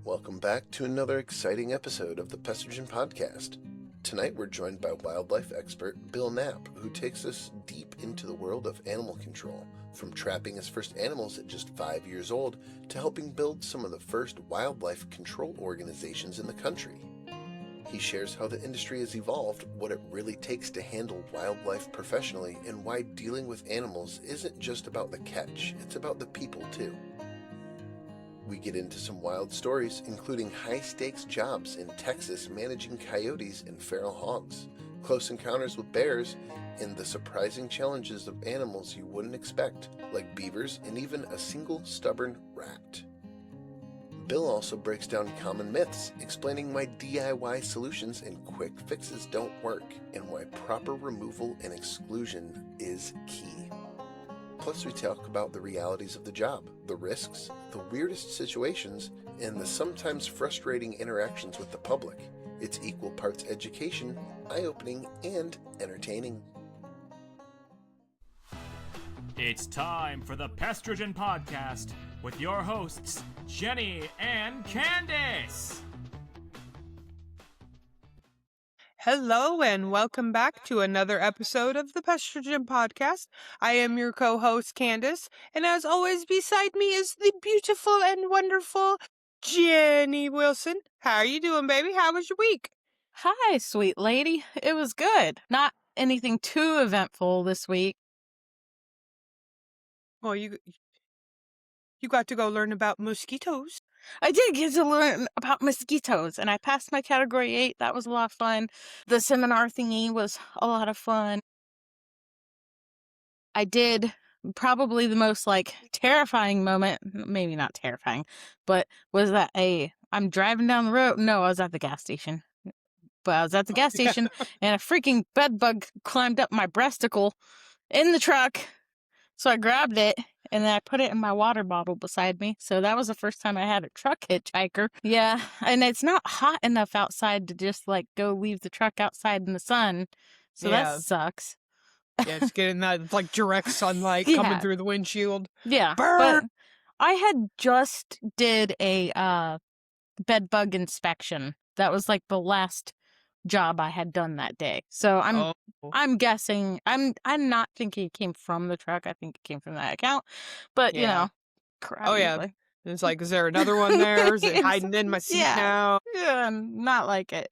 Welcome back to another exciting episode of the Pestogen Podcast. Tonight we're joined by wildlife expert Bill Knapp, who takes us deep into the world of animal control, from trapping his first animals at just 5 years old to helping build some of the first wildlife control organizations in the country. He shares how the industry has evolved, what it really takes to handle wildlife professionally, and why dealing with animals isn't just about the catch, it's about the people too. We get into some wild stories, including high-stakes jobs in Texas managing coyotes and feral hogs, close encounters with bears, and the surprising challenges of animals you wouldn't expect, like beavers and even a single stubborn rat. Bill also breaks down common myths, explaining why DIY solutions and quick fixes don't work, and why proper removal and exclusion is key. Plus, we talk about the realities of the job, the risks, the weirdest situations, and the sometimes frustrating interactions with the public. It's equal parts education, eye-opening, and entertaining. It's time for the Pestogen Podcast with your hosts, Jenny and Candace. Hello and welcome back to another episode of the Pestogen Podcast. I am your co-host Candace, and as always beside me is the beautiful and wonderful Jenny Wilson. How are you doing, baby? How was your week? Hi, sweet lady. It was good. Not anything too eventful this week. Well, you got to go learn about mosquitoes. I did get to learn about mosquitoes, and I passed my Category 8. That was a lot of fun. The seminar thingy was a lot of fun. I did probably the most, terrifying moment, maybe not terrifying, but was that I'm driving down the road. No, I was at the gas station. But I was at the gas station, and a freaking bed bug climbed up my breasticle in the truck. So I grabbed it, and then I put it in my water bottle beside me. So that was the first time I had a truck hitchhiker. Yeah, and it's not hot enough outside to just, go leave the truck outside in the sun. So that sucks. Yeah, just getting that, direct sunlight coming through the windshield. Yeah, Burn! But I had just did a bed bug inspection. That was, the last job I had done that day. So I'm guessing, I'm not thinking it came from the truck. I think it came from that account. But, crap. Oh, yeah. It's is there another one there? Is it hiding in my seat now? Yeah, not like it.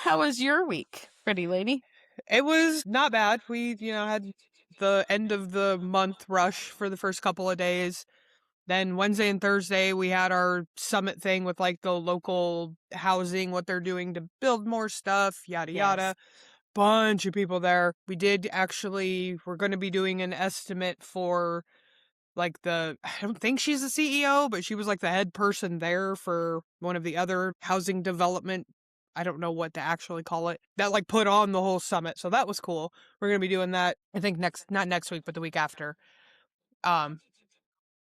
How was your week, pretty lady? It was not bad. We, had the end of the month rush for the first couple of days. Then Wednesday and Thursday, we had our summit thing with the local housing, what they're doing to build more stuff, yada, yada. Bunch of people there. We did we're going to be doing an estimate for I don't think she's the CEO, but she was the head person there for one of the other housing development. I don't know what to actually call it. That put on the whole summit. So that was cool. We're going to be doing that, I think not next week, but the week after.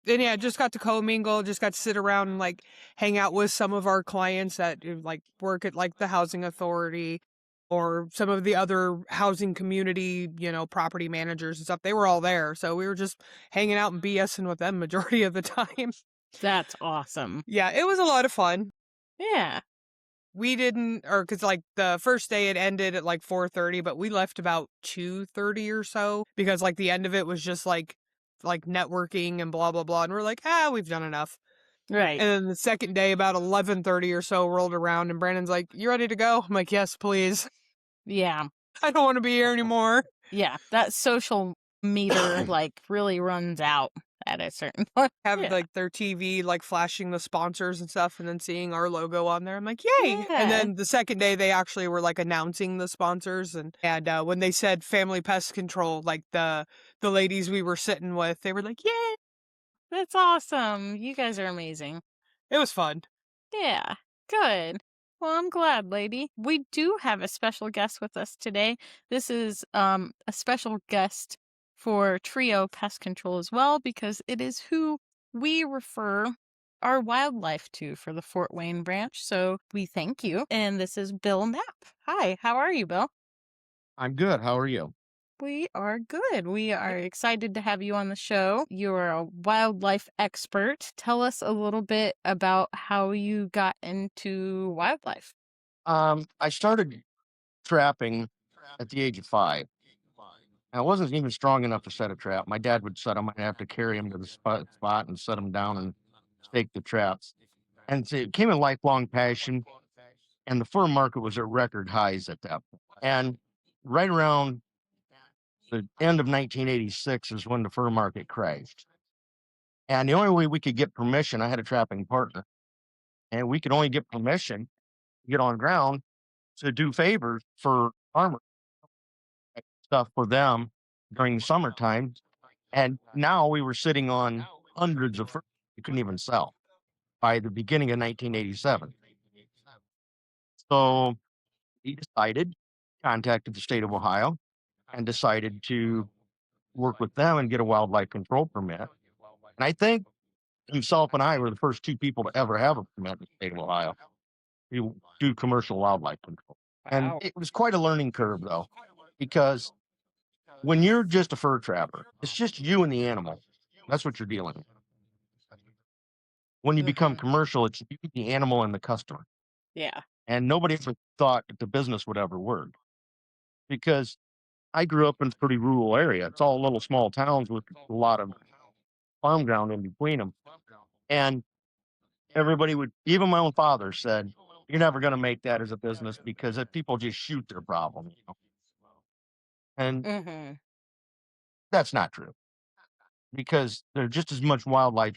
And yeah, just got to commingle, just got to sit around and hang out with some of our clients that work at the housing authority or some of the other housing community, property managers and stuff. They were all there. So we were just hanging out and BSing with them majority of the time. That's awesome. Yeah, it was a lot of fun. Yeah. We didn't, or because the first day it ended at 4:30, but we left about 2:30 or so because the end of it was just networking and blah, blah, blah. And we're we've done enough. Right. And then the second day, about 11:30 or so rolled around and Brandon's you ready to go? I'm yes, please. Yeah. I don't want to be here anymore. Yeah. That social meter really runs out at a certain point. Have their TV flashing the sponsors and stuff and then seeing our logo on there. I'm yay. Yeah. And then the second day they actually were announcing the sponsors and when they said family pest control, the ladies we were sitting with, they were yay. That's awesome. You guys are amazing. It was fun. Yeah. Good. Well, I'm glad, lady. We do have a special guest with us today. This is a special guest for Trio Pest Control as well, because it is who we refer our wildlife to for the Fort Wayne branch. So we thank you. And this is Bill Knapp. Hi, how are you, Bill? I'm good. How are you? We are good. We are excited to have you on the show. You're a wildlife expert. Tell us a little bit about how you got into wildlife. I started trapping at the age of 5. I wasn't even strong enough to set a trap. My dad would set them. I'd have to carry them to the spot and set them down and stake the traps. And so it became a lifelong passion. And the fur market was at record highs at that point. And right around the end of 1986 is when the fur market crashed. And the only way we could get permission, I had a trapping partner, and we could only get permission to get on ground to do favors for farmers, stuff for them during the summertime. And now we were sitting on hundreds of fur we couldn't even sell by the beginning of 1987. So he decided, contacted the state of Ohio, and decided to work with them and get a wildlife control permit. And I think himself and I were the first 2 people to ever have a permit in the state of Ohio to do commercial wildlife control. And Wow. it was quite a learning curve, though, because when you're just a fur trapper, it's just you and the animal. That's what you're dealing with. When you become Mhm. commercial, it's you, the animal, and the customer. Yeah. And nobody ever thought that the business would ever work, because I grew up in a pretty rural area. It's all little small towns with a lot of farm ground in between them. And everybody would, even my own father said, "You're never going to make that as a business because if people just shoot their problem." And Mm-hmm. that's not true, because there's just as much wildlife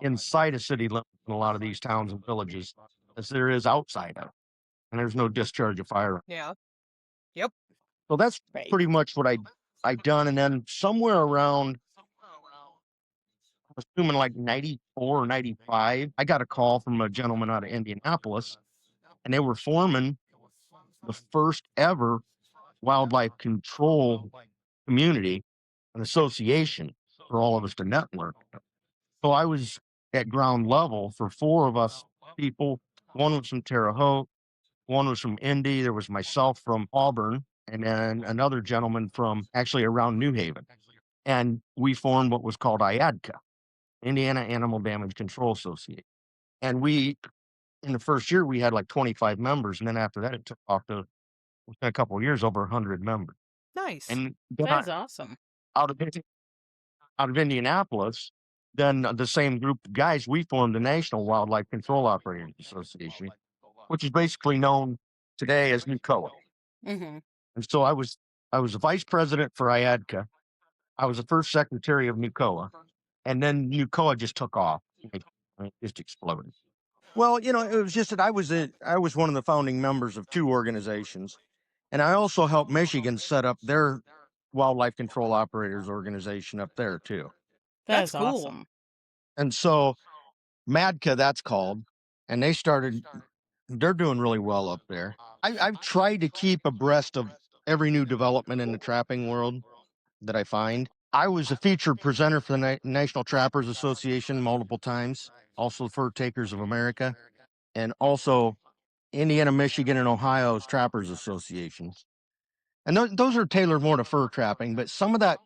inside a city limit in a lot of these towns and villages as there is outside of. And there's no discharge of fire. Yeah. Yep. So that's Right. pretty much what I done. And then somewhere around, I'm assuming like 94 or 95, I got a call from a gentleman out of Indianapolis, and they were forming the first ever wildlife control community, an association for all of us to network. So I was at ground level for 4 of us people. One was from Terre Haute, one was from Indy, there was myself from Auburn, and then another gentleman from actually around New Haven. And we formed what was called IADCA, Indiana Animal Damage Control Association. And we, in the first year, we had like 25 members. And then after that, it took off to, within a couple of years, over 100 members. Nice. And then That is awesome. out of out of Indianapolis, then the same group of guys, we formed the National Wildlife Control Operators Association, which is basically known today as NUCOA. Mm-hmm. And so I was the vice president for IADCA. I was the first secretary of NUCOA, and then NUCOA just took off. It just exploded. Well, it was just that I was one of the founding members of 2 organizations, and I also helped Michigan set up their wildlife control operators organization up there too. That That's is cool. awesome. And so MADCA, that's called, and they're doing really well up there. I've tried to keep abreast of every new development in the trapping world that I find. I was a featured presenter for the National Trappers Association multiple times, also Fur Takers of America, and also Indiana, Michigan, and Ohio's Trappers Associations. And those are tailored more to fur trapping, but some of that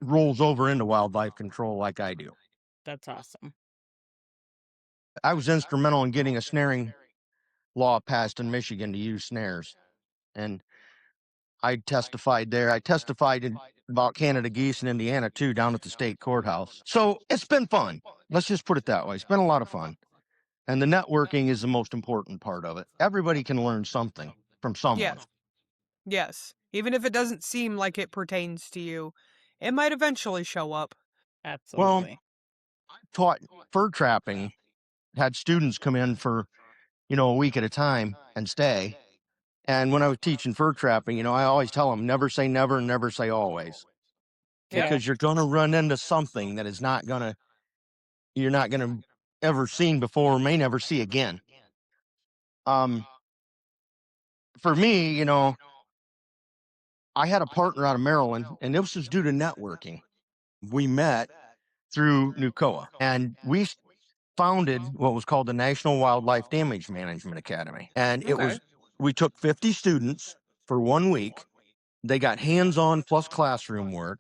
rolls over into wildlife control like I do. That's awesome. I was instrumental in getting a snaring law passed in Michigan to use snares. And I testified there. I testified about Canada geese in Indiana too, down at the state courthouse. So it's been fun. Let's just put it that way. It's been a lot of fun. And the networking is the most important part of it. Everybody can learn something from someone. Yeah. Yes. Even if it doesn't seem like it pertains to you, it might eventually show up. Absolutely. Taught fur trapping, had students come in for, a week at a time and stay. And when I was teaching fur trapping, I always tell them never say never, never say always. Yeah. Because you're going to run into something that you're not going to ever seen before, or may never see again. For me, I had a partner out of Maryland, and this was due to networking. We met through NUCOA, and we founded what was called the National Wildlife Damage Management Academy. And Okay. we took 50 students for 1 week, They got hands-on plus classroom work.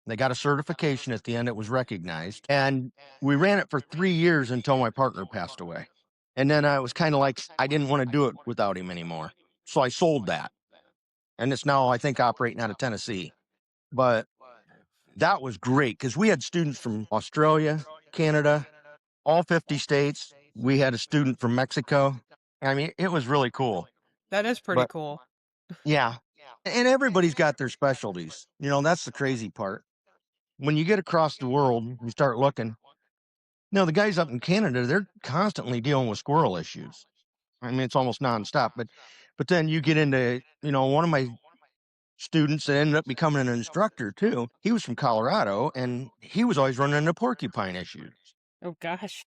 They got a certification at the end that was recognized. And we ran it for 3 years until my partner passed away. And then I was kind of like, I didn't want to do it without him anymore. So I sold that. And it's now, I think, operating out of Tennessee. But that was great because we had students from Australia, Canada, all 50 states. We had a student from Mexico. I mean, it was really cool. That is pretty But cool. yeah. And everybody's got their specialties. You know, that's the crazy part. When you get across the world, you start looking. No, the guys up in Canada, they're constantly dealing with squirrel issues. I mean, it's almost nonstop. But then you get into, one of my students that ended up becoming an instructor too. He was from Colorado, and he was always running into porcupine issues. Oh gosh.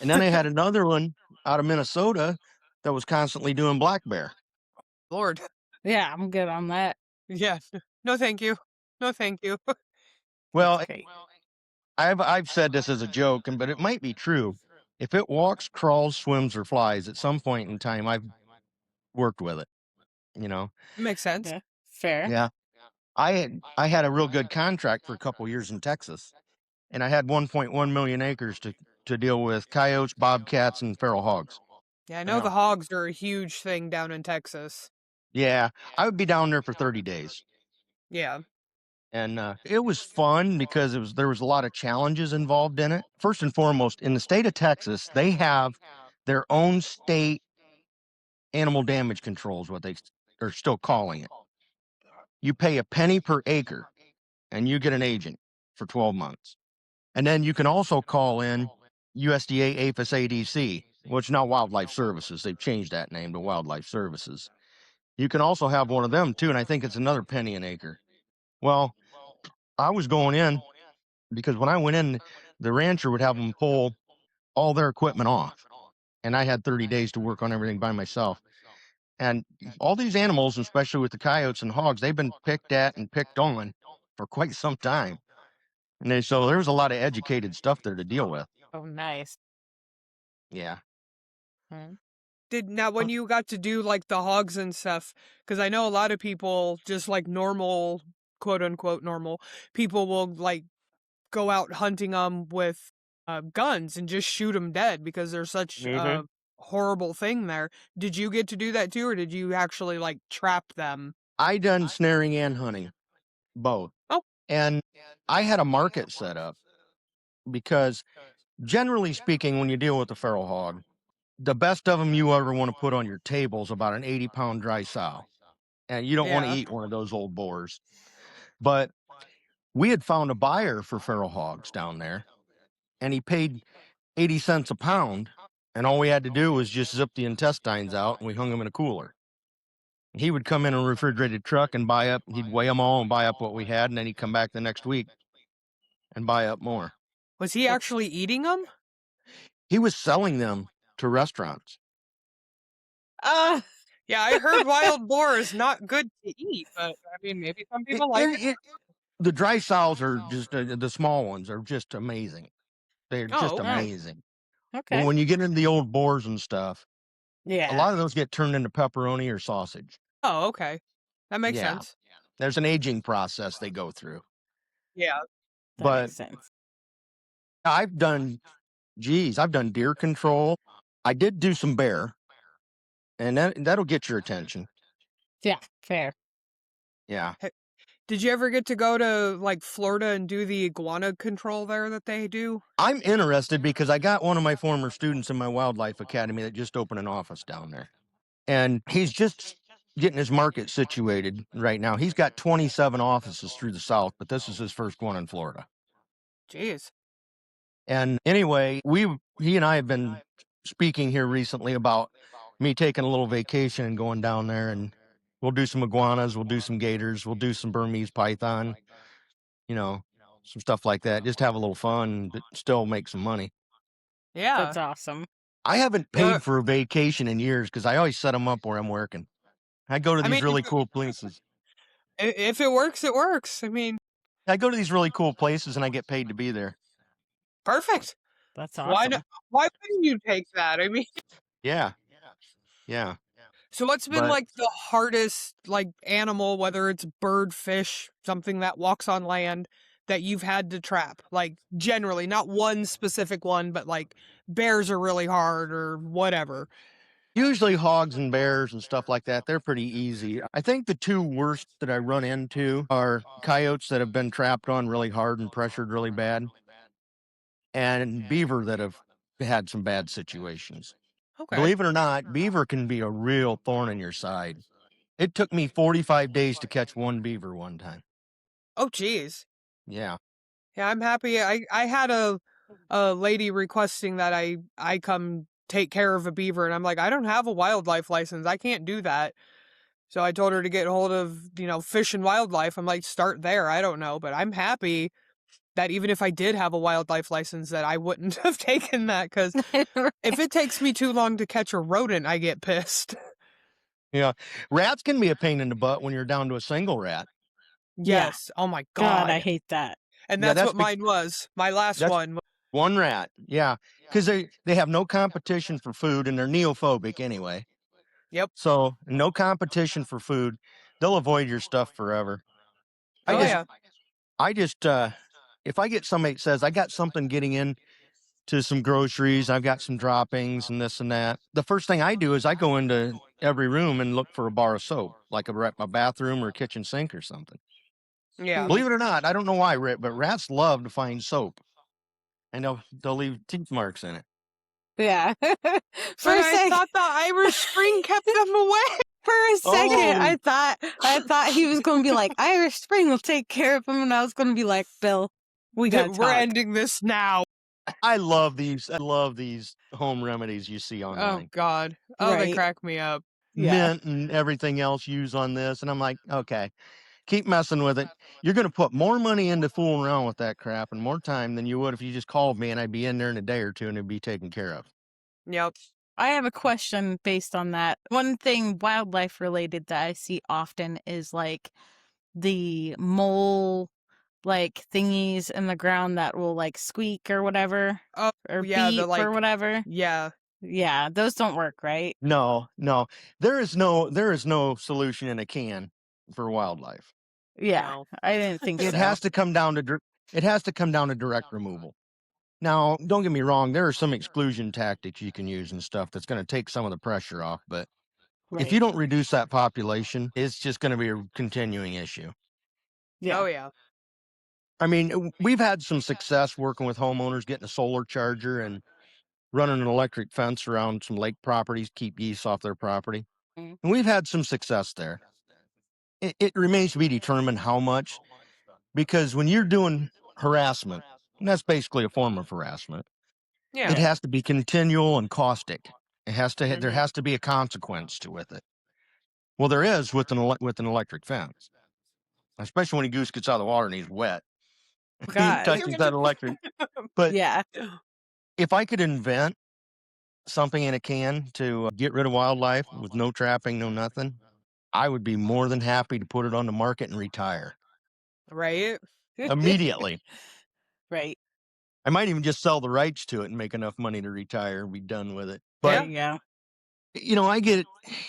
And then I had another one out of Minnesota that was constantly doing black bear. Lord. Yeah, I'm good on that. Yeah. No, thank you. No, thank you. Well, That's great. I've said this as a joke, but it might be true. If it walks, crawls, swims, or flies, at some point in time, I've worked with it. Makes sense. Yeah, fair. Yeah. I had a real good contract for a couple years in Texas, and I had 1.1 million acres to deal with coyotes, bobcats, and feral hogs. Yeah, I know the hogs are a huge thing down in Texas. Yeah, I would be down there for 30 days. Yeah. And it was fun because there was a lot of challenges involved in it. First and foremost, in the state of Texas, they have their own state animal damage control is what they are still calling it. You pay a penny per acre, and you get an agent for 12 months. And then you can also call in USDA APHIS ADC, which is now Wildlife Services. They've changed that name to Wildlife Services. You can also have one of them too, and I think it's another penny an acre. Well, I was going in because when I went in, the rancher would have them pull all their equipment off, and I had 30 days to work on everything by myself. And all these animals, especially with the coyotes and hogs, they've been picked at and picked on for quite some time. And so there was a lot of educated stuff there to deal with. Oh, nice. Yeah. Now when you got to do like the hogs and stuff, because I know a lot of people, just like normal, quote unquote normal people, will like go out hunting them with guns and just shoot them dead because there's such a horrible thing there. Did you get to do that too, or did you actually like trap them? I done snaring and hunting, both. Oh. And I had a market set up because generally speaking, when you deal with the feral hog, the best of them you ever want to put on your table is about an 80-pound dry sow. And you don't want to eat one of those old boars. But we had found a buyer for feral hogs down there, and he paid 80 cents a pound. And all we had to do was just zip the intestines out, and we hung them in a cooler. He would come in a refrigerated truck and buy up, he'd weigh them all and buy up what we had, and then he'd come back the next week and buy up more. Was he actually eating them? He was selling them to restaurants. Yeah, I heard wild boar is not good to eat, but I mean, maybe some people like it. The dry sows are just, the small ones are just amazing. They're just amazing. Okay. But when you get into the old boars and stuff, Yeah. a lot of those get turned into pepperoni or sausage. Oh, okay. That makes sense. There's an aging process they go through. Yeah. That makes sense. I've done deer control. I did do some bear, and that'll get your attention. Yeah, fair. Yeah. Did you ever get to go to like Florida and do the iguana control there that they do? I'm interested because I got one of my former students in my wildlife academy that just opened an office down there. And he's just getting his market situated right now. He's got 27 offices through the South, but this is his first one in Florida. Jeez. And anyway, he and I have been speaking here recently about me taking a little vacation and going down there, and we'll do some iguanas, we'll do some gators, we'll do some Burmese python, some stuff like that. Just have a little fun, but still make some money. Yeah. That's awesome. I haven't paid for a vacation in years because I always set them up where I'm working. I go to these really cool places. If it works, it works. I mean, I go to these really cool places and I get paid to be there. Perfect. That's awesome. Why wouldn't you take that? I mean, Yeah. So what's been But like the hardest like animal, whether it's bird, fish, something that walks on land that you've had to trap? Like generally, not one specific one, but like bears are really hard or whatever. usually hogs and bears and stuff like that, they're pretty easy. I think the two worst that I run into are coyotes that have been trapped on really hard and pressured really bad, and beaver that have had some bad situations. Okay. Believe it or not, beaver can be a real thorn in your side. It took me 45 days to catch one beaver one time. Oh geez. Yeah. Yeah, I'm happy. I had a lady requesting that I come take care of a beaver, and I'm like, I don't have a wildlife license. I can't do that. So I told her to get hold of, Fish and Wildlife. I'm like, start there. I don't know, but I'm happy that even if I did have a wildlife license, that I wouldn't have taken that, because if it takes me too long to catch a rodent, I get pissed. Yeah. Rats can be a pain in the butt when you're down to a single rat. Yeah. Yes. Oh my God, I God. hate that. And Yeah, that's that's what mine was. My last that's one. one rat. Yeah. Because they have no competition for food and they're neophobic anyway. Yep. So no competition for food. They'll avoid your stuff forever. I Oh just yeah. I just if I get somebody that says I got something getting in to some groceries, I've got some droppings and this and that. The first thing I do is I go into every room and look for a bar of soap, like a bathroom or a kitchen sink or something. Yeah. Believe it or not, I don't know why, but rats love to find soap, and they'll leave teeth marks in it. Yeah. For But a I sec, thought the Irish Spring kept them away. for a second, Oh, I thought he was going to be like, Irish Spring will take care of him, and I was going to be like, Bill, we got to We're talk. ending this now. I love these. I love these home remedies you see Oh online. God. Oh, they Right. crack me up. Yeah. Mint and everything else used on this, and I'm like, okay, keep messing with it. You're going to put more money into fooling around with that crap and more time than you would if you just called me and I'd be in there in a day or two and it'd be taken care of. Yep. I have a question based on that. One thing wildlife related that I see often is like the mole like thingies in the ground that will like squeak or whatever Oh or yeah. The beep or like. whatever. Yeah. Yeah, those don't work, right? No, there is no solution in a can for wildlife. Yeah, No. I didn't think It so. has to come down to direct removal. Now, don't get me wrong, there are some exclusion tactics you can use and stuff that's going to take some of the pressure off, but if you Right. don't reduce that population, it's just going to be a continuing issue. Yeah. Oh yeah. I mean, we've had some success working with homeowners getting a solar charger and running an electric fence around some lake properties, keep geese off their property. Mm. And we've had some success there. It remains to be determined how much, because when you're doing harassment, and that's basically a form of harassment, Yeah. it has to be continual and caustic. There Mhm. has to be a consequence to with it. Well, there is with with an electric fence, especially when a goose gets out of the water and he's wet. He God. touches that electric. But Yeah. if I could invent something in a can to get rid of wildlife with no trapping, no nothing, I would be more than happy to put it on the market and retire Right. immediately. Right. I might even just sell the rights to it and make enough money to retire and be done with it. There But, you go. I get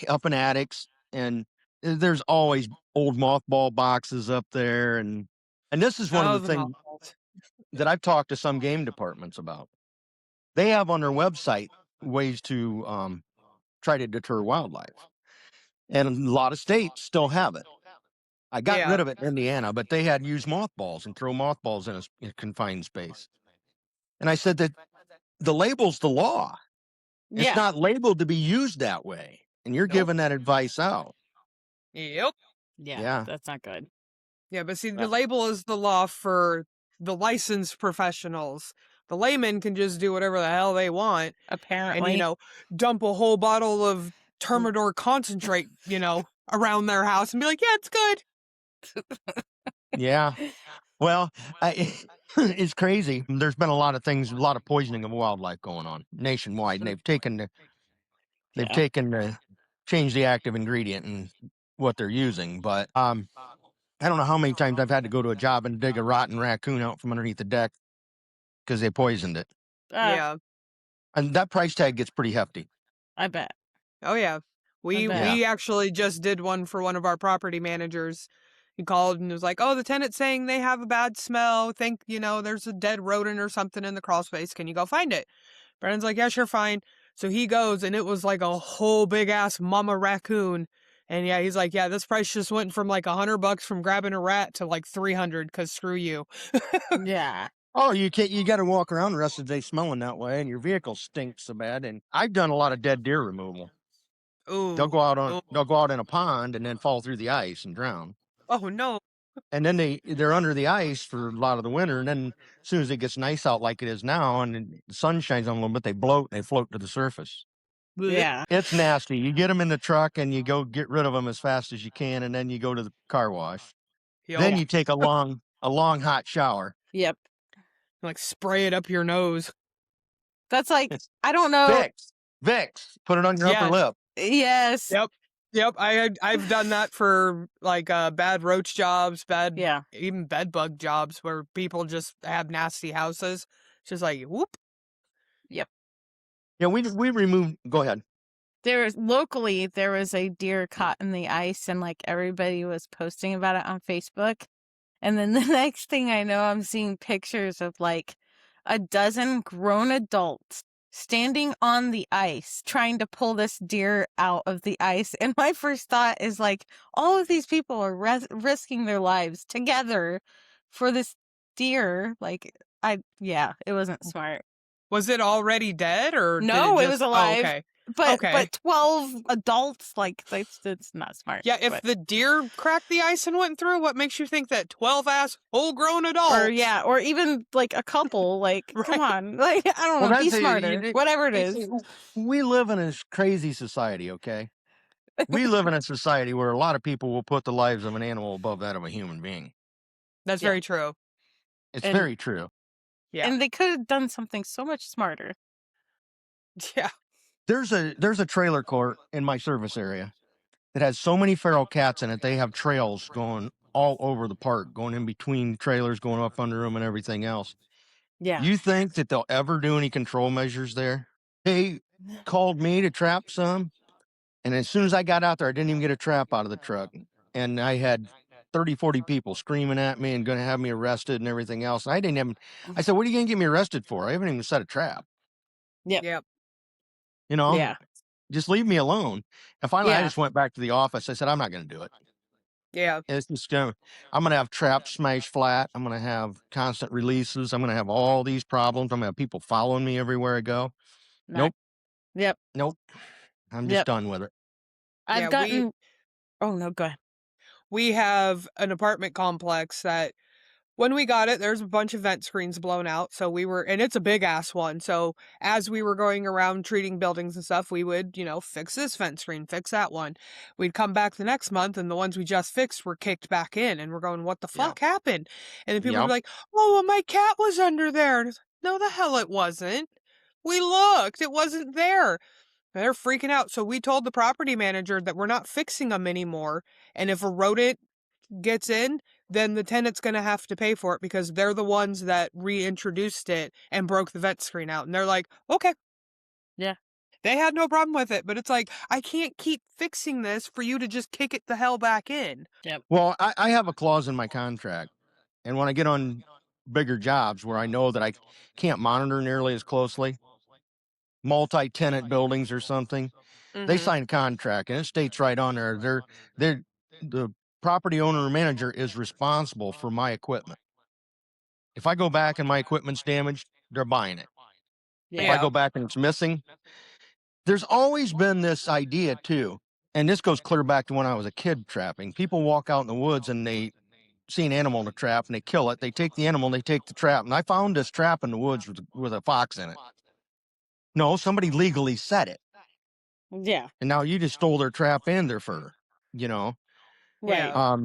up in attics and there's always old mothball boxes up there. And this is one of Oh, the the things mothballs. that I've talked to some game departments about. They have on their website ways to try to deter wildlife. And a lot of states still have it. I got Yeah. rid of it in Indiana, but they had used mothballs and throw mothballs in a confined space. And I said that the label's the law. It's Yeah. not labeled to be used that way. And you're Nope. giving that advice out. Yep. Yeah. Yeah. That's not good. Yeah, but see, the Well- label is the law for the licensed professionals. The layman can just do whatever the hell they want and, Apparently. dump a whole bottle of Termidor concentrate, around their house and be like, yeah, it's good. Yeah. Well, it's crazy. There's been a lot of things, a lot of poisoning of wildlife going on nationwide. And they've taken the change the active ingredient and what they're using. But I don't know how many times I've had to go to a job and dig a rotten raccoon out from underneath the deck because they poisoned it. Yeah. And that price tag gets pretty hefty. I bet. Oh, yeah. We bet. we actually just did one for one of our property managers. He called and was like, "Oh, the tenant's saying they have a bad smell. Think, there's a dead rodent or something in the crawl space. Can you go find it?" Brennan's like, "Yeah, sure, fine." So he goes, and it was like a whole big ass mama raccoon. And yeah, he's like, "Yeah, this price just went from like $100 from grabbing a rat to like 300 because screw you." Yeah. Oh, you can't. You got to walk around the rest of the day smelling that way, and your vehicle stinks so bad. And I've done a lot of dead deer removal. They'll Ooh. go out on. Ooh. They'll go out in a pond and then fall through the ice and drown. Oh no. And then they're under the ice for a lot of the winter. And then as soon as it gets nice out like it is now, and the sun shines on them a little bit, they bloat and they float to the surface. Blech. Yeah. It's nasty. You get them in the truck and you go get rid of them as fast as you can, and then you go to the car wash. Yup. Then you take a long hot shower. Yep. Like spray it up your nose. That's like, I don't know. Vicks. Put it on your Yeah. upper lip. Yes. Yep. I've done that for like bad roach jobs, Yeah. even bed bug jobs where people just have nasty houses. It's just like whoop. Yeah, we removed. Go ahead. There was a deer caught in the ice, and like everybody was posting about it on Facebook. And then the next thing I know, I'm seeing pictures of like a dozen grown adults standing on the ice trying to pull this deer out of the ice. And my first thought is like, all of these people are risking their lives together for this deer. Like, it wasn't smart. Was it already dead or No, did it was alive. Oh, okay. But Okay. but 12 adults, like that's not smart. Yeah, if but- the deer cracked the ice and went through, what makes you think that 12-ass full-grown adults? or even like a couple, like come Right. on, like I don't know, be smarter, whatever it is. We live in a crazy society, okay? We live in a society where a lot of people will put the lives of an animal above that of a human being. That's Yeah. very true. It's And- very true. Yeah. And they could have done something so much smarter. Yeah. There's a trailer court in my service area that has so many feral cats in it. They have trails going all over the park, going in between trailers, going up under them, and everything else. Yeah. You think that they'll ever do any control measures there? They called me to trap some, and as soon as I got out there, I didn't even get a trap out of the truck. And I had 30, 40 people screaming at me and going to have me arrested and everything else. I didn't even, I said, what are you going to get me arrested for? I haven't even set a trap. Yep. You know, Yeah. just leave me alone. And finally, I Yeah. just went back to the office. I said, I'm not going to do it. Yeah. It's just, I'm going to have traps smashed flat. I'm going to have constant releases. I'm going to have all these problems. I'm going to have people following me everywhere I go. Nope. Yep. Nope. I'm just Yep. done with it. I've Yeah, gotten. Oh no, go ahead. We have an apartment complex that when we got it, there's a bunch of vent screens blown out. So and it's a big ass one. So as we were going around treating buildings and stuff, we would, fix this vent screen, fix that one. We'd come back the next month and the ones we just fixed were kicked back in. And we're going, what the Yeah. fuck happened? And then people would Yep. be like, oh, well, my cat was under there. And it's like, no, the hell it wasn't. We looked. It wasn't there. And they're freaking out. So we told the property manager that we're not fixing them anymore. And if a rodent gets in, then the tenant's going to have to pay for it because they're the ones that reintroduced it and broke the vent screen out. And they're like, okay. Yeah. They had no problem with it, but it's like, I can't keep fixing this for you to just kick it the hell back in. Well, I have a clause in my contract. And when I get on bigger jobs where I know that I can't monitor nearly as closely, multi-tenant buildings or something, they Mhm. sign a contract and it states right on there, the property owner or manager is responsible for my equipment. If I go back and my equipment's damaged, they're buying it. If I Yeah. go back and it's missing, there's always been this idea too, and this goes clear back to when I was a kid trapping. People walk out in the woods and they see an animal in a trap and they kill it. They take the animal and they take the trap. And I found this trap in the woods with a fox in it. No, somebody legally set it. Yeah. And now you just stole their trap and their fur, you know. Right. Yeah.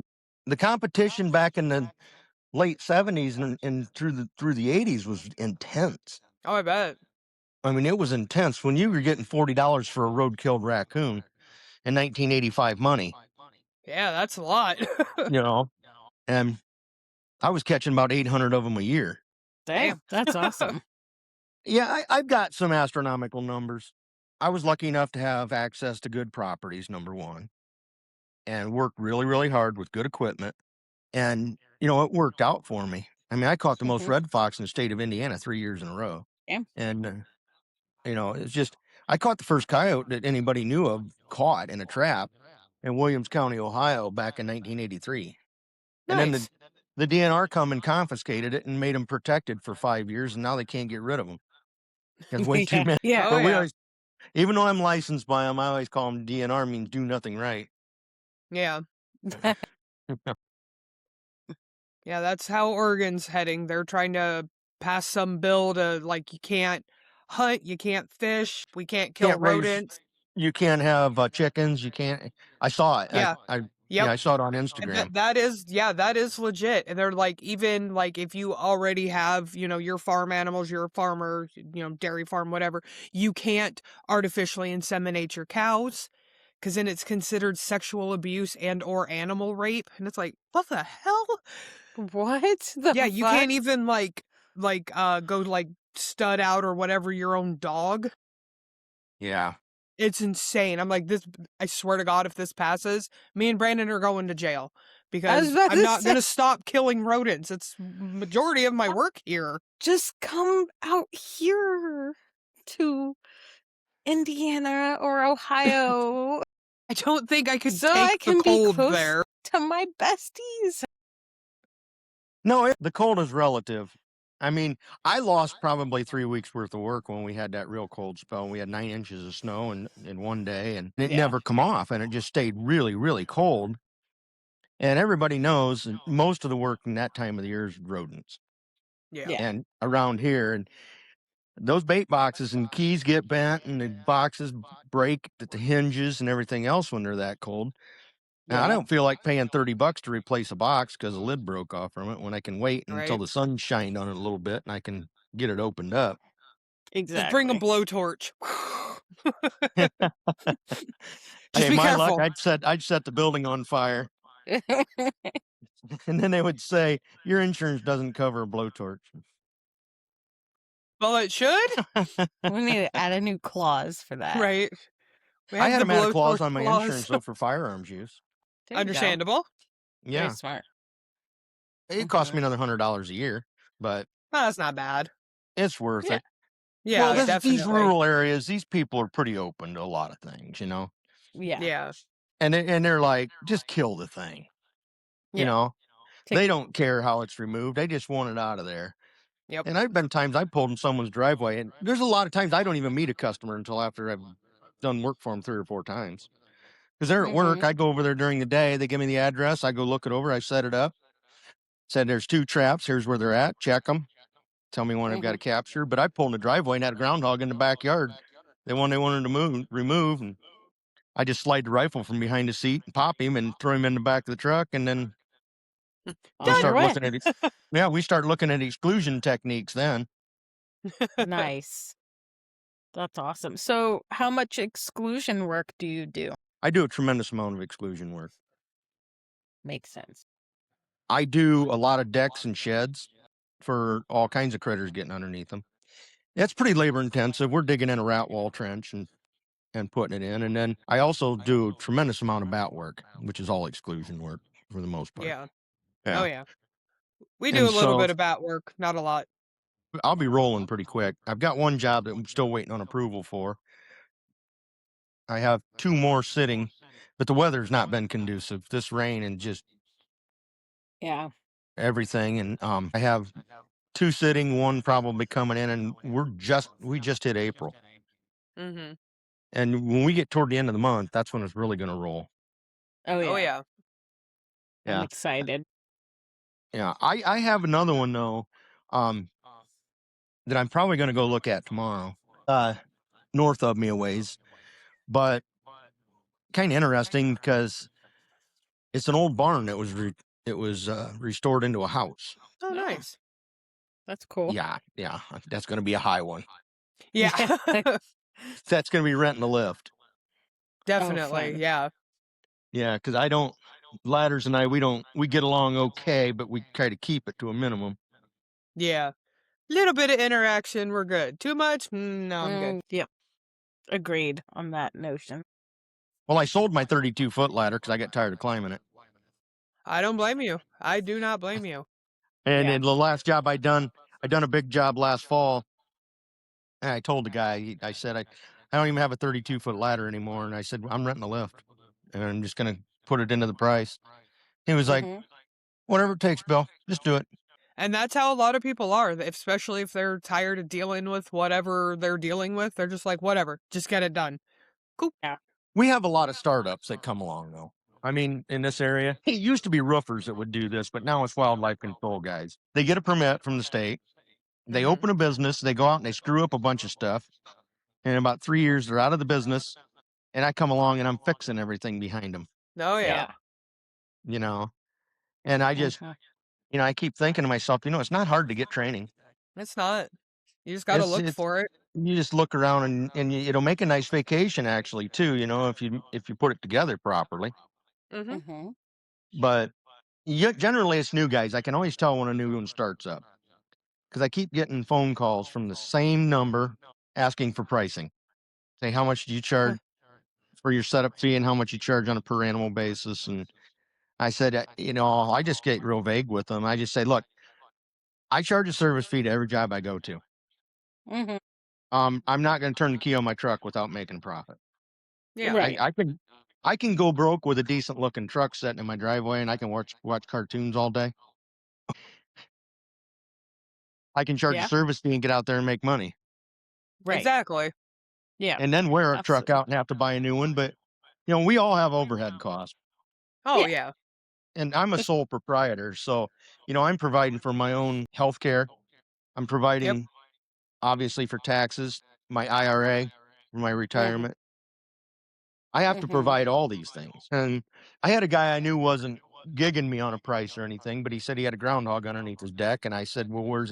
The competition back in the late 70s and through the 80s was intense. Oh, I bet. I mean, it was intense when you were getting $40 for a road-killed raccoon in 1985 money, Yeah, that's a lot. you know. And I was catching about 800 of them a year. Damn, that's awesome. Yeah, I've got some astronomical numbers. I was lucky enough to have access to good properties, number one, and worked really, really hard with good equipment. And, it worked out for me. I mean, I caught the most red fox in the state of Indiana 3 years in a row. Yeah. And, it's just, I caught the first coyote that anybody knew of caught in a trap in Williams County, Ohio back in 1983. And then Nice. the DNR come and confiscated it and made them protected for 5 years, and now they can't get rid of them. Because way too many. Yeah. Oh, But we yeah. always, even though I'm licensed by them, I always call them DNR, means do nothing right. Yeah. Yeah, that's how Oregon's heading. They're trying to pass some bill to, like, you can't hunt, you can't fish, we can't kill Can't raise, rodents. you can't have chickens. You can't. I saw it. Yeah. Yep. I saw it on And Instagram. that is legit. And they're like, even like if you already have, your farm animals, you're a farmer, dairy farm, whatever, you can't artificially inseminate your cows because then it's considered sexual abuse and or animal rape. And it's like, what the hell? What the Yeah, you fuck? can't even go like stud out or whatever your own dog. Yeah. It's insane. I'm like, I swear to God, if this passes, me and Brandon are going to jail because about I'm to not say- going to stop killing rodents. It's majority of my work here. Just come out here to Indiana or Ohio I don't think I could so take I can the be cold close there. to my besties. No, the cold is relative. I mean, I lost probably 3 weeks worth of work when we had that real cold spell. We had 9 inches of snow in one day, and it Yeah. never come off, and it just stayed really, really cold. And everybody knows that most of the work in that time of the year is rodents. Yeah. Yeah. And around here, and those bait boxes and keys get bent, and the boxes break at the hinges and everything else when they're that cold. Now, I Yeah. don't feel like paying $30 to replace a box because the lid broke off from it when I can wait until Right. the sun shined on it a little bit and I can get it opened up. Exactly. Just bring a blowtorch. Hey, Just be my careful. luck, I'd set the building on fire, and then they would say your insurance doesn't cover a blowtorch. Well, it should. We need to add a new clause for that. Right. We I have had the a add a clause blowtorch on my clause. insurance though for firearms use. There you go. Understandable. Yeah, Very smart. it cost me another $100 a year, but Oh, that's not bad. it's worth Yeah. it. Yeah, Well, definitely. these rural areas, these people are pretty open to a lot of things, Yeah. Yeah. and they're like, just kill the thing, you Yeah. know. Take- They don't care how it's removed. They just want it out of there. Yep. And I've been times I pulled in someone's driveway, and there's a lot of times I don't even meet a customer until after I've done work for them 3 or 4 times. Because they're at work, I go over there during the day. They give me the address. I go look it over. I set it up. Said there's 2 traps. Here's where they're at. Check them. Tell me when I've got to capture. But I pulled in the driveway and had a groundhog in the backyard. They wanted to remove, and I just slide the rifle from behind the seat and pop him and throw him in the back of the truck, and then we start looking at it. Yeah, we start looking at exclusion techniques then. Nice. That's awesome. So, how much exclusion work do you do? I do a tremendous amount of exclusion work. Makes sense. I do a lot of decks and sheds for all kinds of critters getting underneath them. It's pretty labor intensive. We're digging in a rat wall trench and putting it in. And then I also do a tremendous amount of bat work, which is all exclusion work for the most part. Yeah. Yeah. Oh, yeah. We do And a little so- bit of bat work, not a lot. I'll be rolling pretty quick. I've got one job that I'm still waiting on approval for. I have 2 more sitting, but the weather's not been conducive. This rain and just Yeah. everything. And I have 2 sitting, 1 probably coming in, and we just hit April. Mm-hmm. And when we get toward the end of the month, that's when it's really going to roll. Oh, yeah. Oh, yeah. I'm Yeah. excited. Yeah. I have another one though, that I'm probably going to go look at tomorrow, north of me a ways, but kind of interesting because it's an old barn that was restored into a house. Oh, Yeah. nice. That's cool. Yeah. That's going to be a high one. Yeah. That's going to be renting a lift. Definitely. fun. Yeah. Yeah, because Ladders and I, we get along okay, but we try to keep it to a minimum. Yeah. Little bit of interaction, we're good. Too much? No, I'm good. Yep. Agreed on that notion. Well, I sold my 32-foot ladder because I got tired of climbing it. I don't blame you. I do not blame you. And Yeah. in the last job I done a big job last fall. And I told the guy, I said, I don't even have a 32-foot ladder anymore. And I said, I'm renting a lift and I'm just going to put it into the price. He was like, whatever it takes, Bill, just do it. And that's how a lot of people are, especially if they're tired of dealing with whatever they're dealing with. They're just like, whatever, just get it done. Cool. Yeah. We have a lot of startups that come along, though. I mean, in this area, it used to be roofers that would do this, but now it's wildlife control guys. They get a permit from the state. They Mhm. open a business. They go out and they screw up a bunch of stuff. And in about 3 years, they're out of the business. And I come along and I'm fixing everything behind them, Oh, yeah. Yeah. you know. And I just, Mhm. I keep thinking to myself, it's not hard to get training. It's not. You just got to look It's for it. you just look around and it'll make a nice vacation actually too, if you put it together properly. Hmm. But generally it's new guys. I can always tell when a new one starts up because I keep getting phone calls from the same number asking for pricing. Say, how much do you charge for your setup fee and how much you charge on a per animal basis? And I said, I just get real vague with them. I just say, look, I charge a service fee to every job I go to. Mhm. I'm not going to turn the key on my truck without making profit. Yeah. Right. I can go broke with a decent looking truck sitting in my driveway and I can watch cartoons all day. I can charge a Yeah. service fee and get out there and make money Right. Exactly. Yeah. and then wear a truck Absolutely. out and have to buy a new one. But, we all have overhead costs. Oh, Yeah. yeah. And I'm a sole proprietor. So, I'm providing for my own health care. I'm Yep. providing, obviously, for taxes, my IRA, for my Mhm. retirement. I have to Mhm. provide all these things. And I had a guy I knew wasn't gigging me on a price or anything, but he said he had a groundhog underneath his deck. And I said, well, where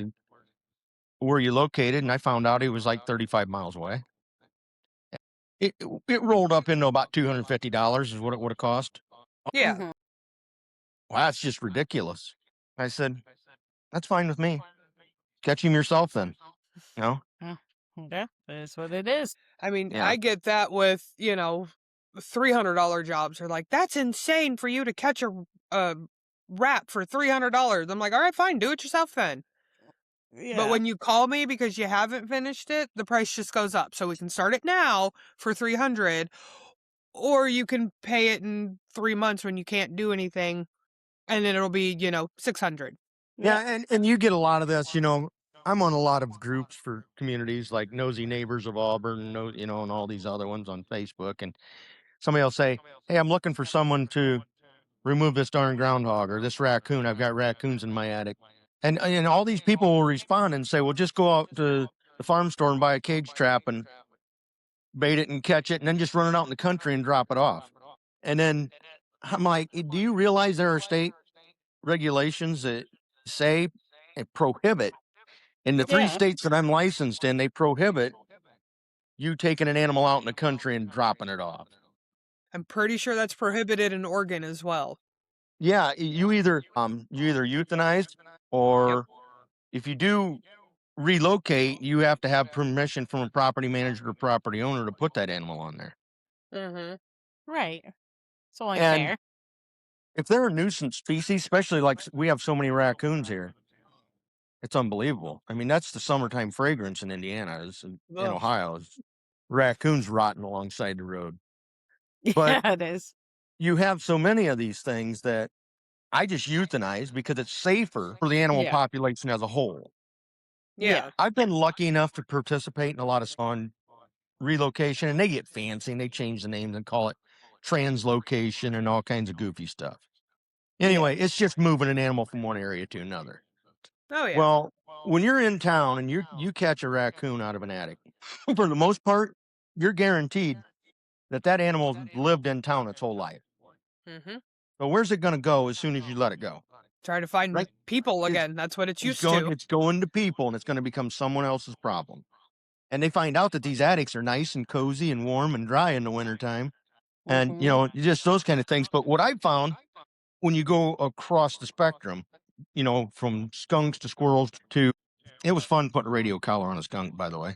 are you located? And I found out he was like 35 miles away. It rolled up into about $250 is what it would have cost. Yeah. Mhm. Well, that's just ridiculous. I said, that's fine with me. Catch him yourself then. Yeah. Yeah. That is what it is. I mean, Yeah. I get that with, $300 jobs are like, that's insane for you to catch a rat for $300. I'm like, all right, fine, do it yourself then. Yeah. But when you call me because you haven't finished it, the price just goes up. So we can start it now for 300, or you can pay it in 3 months when you can't do anything, and then it'll be, 600. Yeah, and you get a lot of this, I'm on a lot of groups for communities like Nosy Neighbors of Auburn, and all these other ones on Facebook. And somebody will say, hey, I'm looking for someone to remove this darn groundhog or this raccoon. I've got raccoons in my attic. And all these people will respond and say, well, just go out to the farm store and buy a cage trap and bait it and catch it and then just run it out in the country and drop it off. And then I'm like, do you realize there are state regulations that say and prohibit in the 3 Yeah. states that I'm licensed in, they prohibit you taking an animal out in the country and dropping it off. I'm pretty sure that's prohibited in Oregon as well. Yeah, you either euthanize Yep. or if you do relocate, you have to have permission from a property manager or property owner to put that animal on there. Mm-hmm. Right. It's only And fair. if they're a nuisance species, especially like we have so many raccoons here, it's unbelievable. I mean, that's the summertime fragrance in Indiana, in Ugh. Ohio, is raccoons rotting alongside the road. But Yeah, it is. you have so many of these things that I just euthanize because it's safer for the animal Yeah. population as a whole. Yeah. I've been lucky enough to participate in a lot of on relocation, and they get fancy and they change the names and call it translocation and all kinds of goofy stuff. Anyway, it's just moving an animal from one area to another. Oh, yeah. Well, when you're in town and you catch a raccoon out of an attic, for the most part, you're guaranteed that animal lived in town its whole life. Mm-hmm. So where's it going to go as soon as you let it go? Try to find Right? people It's- again. That's what it's It's used going, to. it's going to people, and it's going to become someone else's problem. And they find out that these attics are nice and cozy and warm and dry in the wintertime. And, just those kind of things. But what I found when you go across the spectrum, from skunks to squirrels to, it was fun putting a radio collar on a skunk, by the way.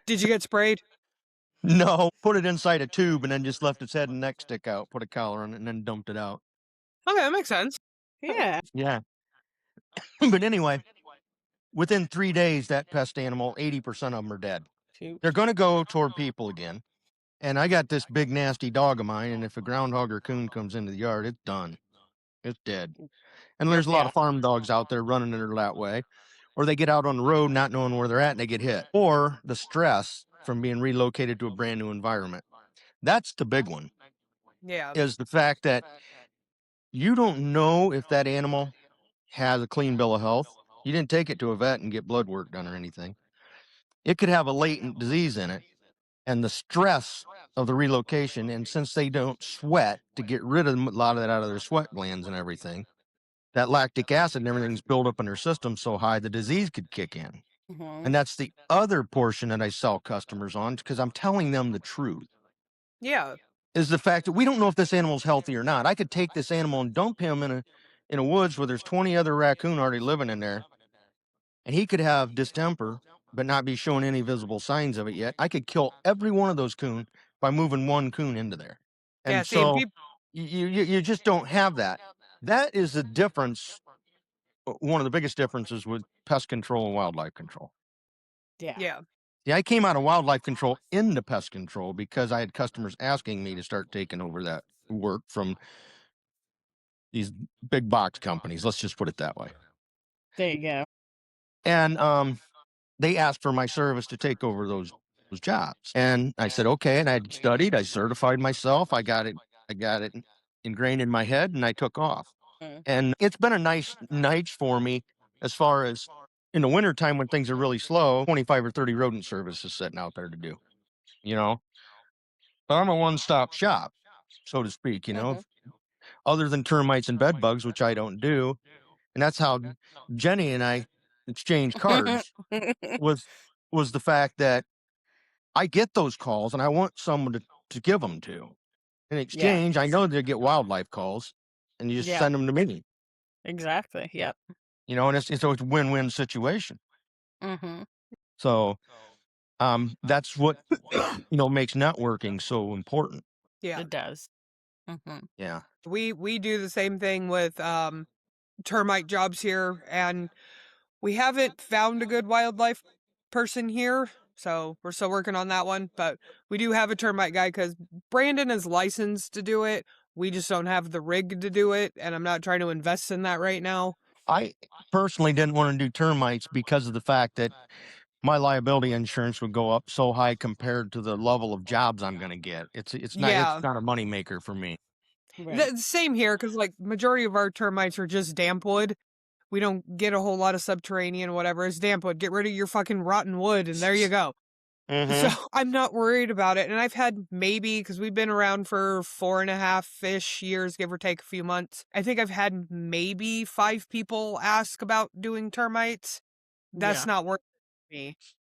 Did you get sprayed? No, put it inside a tube and then just left its head and neck stick out, put a collar on it, and then dumped it out. Okay, that makes sense. Yeah. Yeah. But anyway, within 3 days, that pest animal, 80% of them are dead. Shoot. They're going to go toward people again. And I got this big nasty dog of mine, and if a groundhog or coon comes into the yard, it's done. It's dead. And there's a lot of farm dogs out there running it that way. Or they get out on the road not knowing where they're at and they get hit. Or the stress from being relocated to a brand new environment. That's the big one, Yeah. is the fact that you don't know if that animal has a clean bill of health. You didn't take it to a vet and get blood work done or anything. It could have a latent disease in it. And the stress of the relocation, and since they don't sweat to get rid of a lot of that out of their sweat glands and everything, that lactic acid and everything's built up in their system so high the disease could kick in. And that's the other portion that I sell customers on, because I'm telling them the truth, Yeah. is the fact that we don't know if this animal's healthy or not. I could take this animal and dump him in a woods where there's 20 other raccoon already living in there, and he could have distemper but not be showing any visible signs of it yet. I could kill every one of those coon by moving one coon into there. And Yeah, see, and so peop- you just don't have that. That is the difference. One of the biggest differences with pest control and wildlife control. yeah. Yeah, I came out of wildlife control into pest control because I had customers asking me to start taking over that work from these big box companies. Let's just put it that way. There you go. And they asked for my service to take over those jobs. And I said, okay. And I had studied, I certified myself. I got it ingrained in my head, and I took off. And it's been a nice niche for me as far as in the wintertime when things are really slow, 25 or 30 rodent services sitting out there to do, you know. But I'm a one-stop shop, so to speak, other than termites and bed bugs, which I don't do. And that's how Jenny and I exchange cards was the fact that I get those calls and I want someone to give them to. In exchange, I know they get wildlife calls, and you just send them to me. Exactly. Yep. And it's a win-win situation. So that's what makes networking so important. Yeah. It does. Yeah. We do the same thing with termite jobs here, and we haven't found a good wildlife person here, so we're still working on that one. But we do have a termite guy because Brandon is licensed to do it. We just don't have the rig to do it, and I'm not trying to invest in that right now. I personally didn't want to do termites because of the fact that my liability insurance would go up so high compared to the level of jobs I'm going to get. It's not a moneymaker for me. The same here, because like majority of our termites are just damp wood. We don't get a whole lot of subterranean, whatever. It's damp wood. Get rid of your fucking rotten wood, and there you go. So I'm not worried about it. And I've had maybe, because we've been around for 4.5-ish years, give or take a few months. I think I've had maybe 5 people ask about doing termites. That's not worth it for me.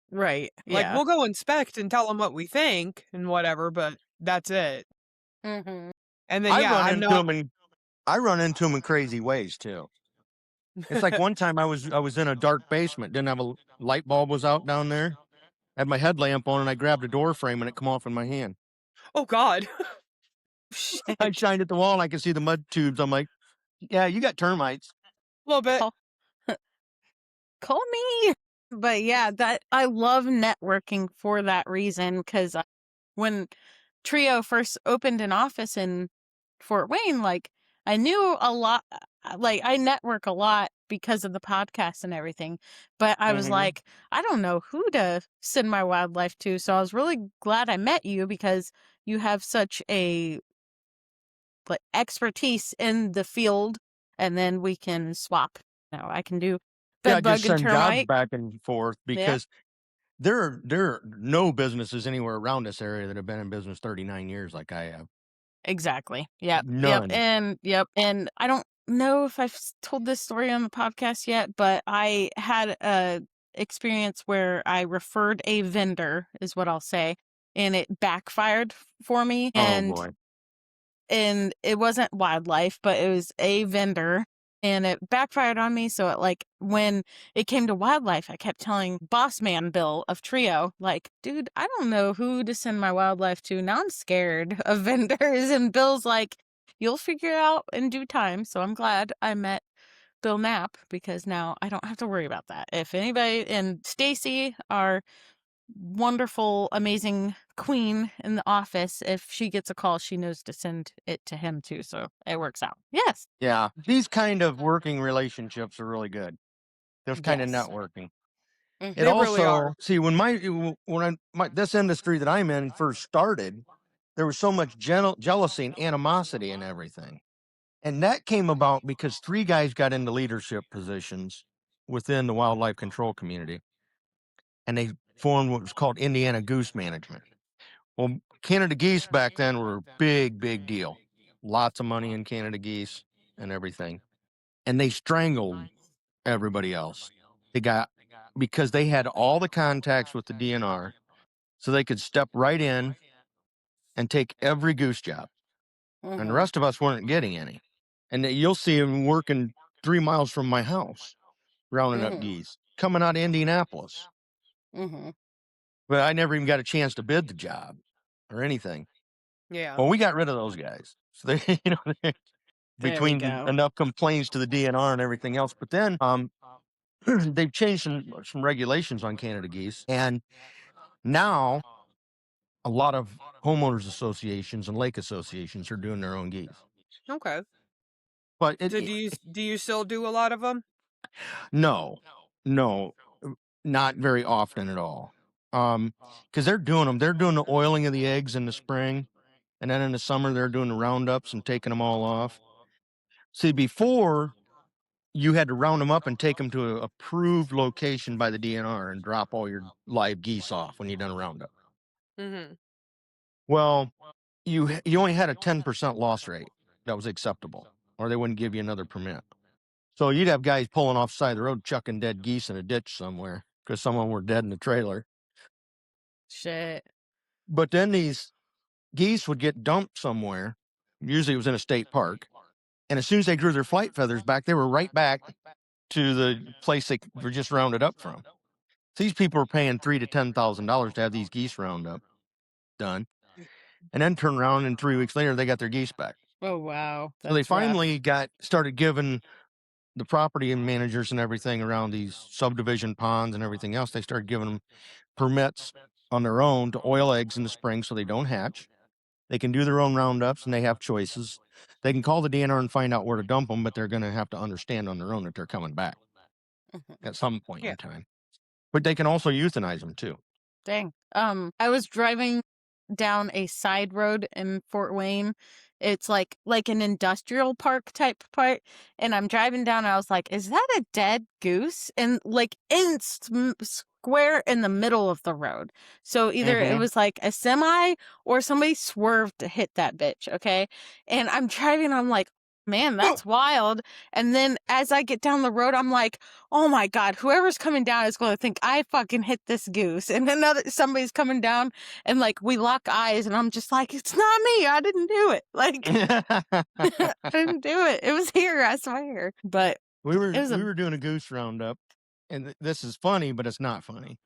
Right. Like, we'll go inspect and tell them what we think and whatever, but that's it. And then, I run into them in crazy ways too. It's like one time I was in a dark basement, didn't have a light bulb was out down there, had my headlamp on, and I grabbed a door frame and it come off in my hand. Oh God. I shined at the wall and I could see the mud tubes. I'm like, yeah, you got termites. A little bit. Call me. But yeah, that I love networking for that reason, because when Trio first opened an office in Fort Wayne, like I knew a lot, like I network a lot because of the podcast and everything, but I was like, I don't know who to send my wildlife to. So I was really glad I met you, because you have such a expertise in the field, and then we can swap. I can do bed bug just send and termite jobs back and forth, because there are no businesses anywhere around this area that have been in business 39 years like I have. Exactly. Yep. None. And I don't know if I've told this story on the podcast yet, but I had a experience where I referred a vendor, is what I'll say, and it backfired for me. Oh boy. And it wasn't wildlife, but it was a vendor and it backfired on me. So when it came to wildlife, I kept telling boss man Bill of Trio, like, dude, I don't know who to send my wildlife to. Now I'm scared of vendors. And Bill's like, you'll figure it out in due time. So I'm glad I met Bill Knapp, because now I don't have to worry about that. If anybody, and Stacy, our wonderful, amazing queen in the office, if she gets a call, she knows to send it to him too. So it works out. Yes. Yeah, these kind of working relationships are really good. Those kind of Yes. networking. Mhm. It They really are. also, see, when this industry that I'm in first started, there was so much jealousy and animosity and everything. And that came about because 3 guys got into leadership positions within the wildlife control community, and they formed what was called Indiana Goose Management. Well, Canada geese back then were a big, big deal. Lots of money in Canada geese and everything. And they strangled everybody else. Because they had all the contacts with the DNR, so they could step right in and take every goose job. And the rest of us weren't getting any. And you'll see them working 3 miles from my house, rounding up geese, coming out of Indianapolis. But I never even got a chance to bid the job or anything. Yeah. Well, we got rid of those guys. So they, There we between go. enough complaints to the DNR and everything else. But then they've changed some regulations on Canada geese, and now a lot of homeowners associations and lake associations are doing their own geese. Okay. But So do you still do a lot of them? no, not very often at all. Because they're doing them. They're doing the oiling of the eggs in the spring, and then in the summer they're doing the roundups and taking them all off. See, before you had to round them up and take them to an approved location by the DNR and drop all your live geese off when you done a roundup. Mm-hmm. Well, you only had a 10% loss rate that was acceptable, or they wouldn't give you another permit. So you'd have guys pulling off the side of the road, chucking dead geese in a ditch somewhere because some of them were dead in the trailer. Shit. But then these geese would get dumped somewhere. Usually it was in a state park. And as soon as they grew their flight feathers back, they were right back to the place they were just rounded up from. These people are paying $3,000 to $10,000 to have these geese round up done, and then turn around and 3 weeks later they got their geese back. Oh wow. So they That's rough. finally started giving the property and managers and everything around these subdivision ponds and everything else. They started giving them permits on their own to oil eggs in the spring so they don't hatch. They can do their own roundups and they have choices. They can call the DNR and find out where to dump them, but they're going to have to understand on their own that they're coming back at some point Yeah. in time. But they can also euthanize them too. Dang. I was driving down a side road in Fort Wayne. It's like an industrial park type part, and I'm driving down and I was like, is that a dead goose? And like square in the middle of the road. So either it was like a semi or somebody swerved to hit that bitch, okay? And I'm driving, I'm like, man, that's wild. And then as I get down the road, I'm like, oh my God, whoever's coming down is going to think I fucking hit this goose. And somebody's coming down and like we lock eyes and I'm just like, it's not me. I didn't do it. Like, I didn't do it. It was here, I swear. But we were it was we were doing a goose roundup, and this is funny, but it's not funny.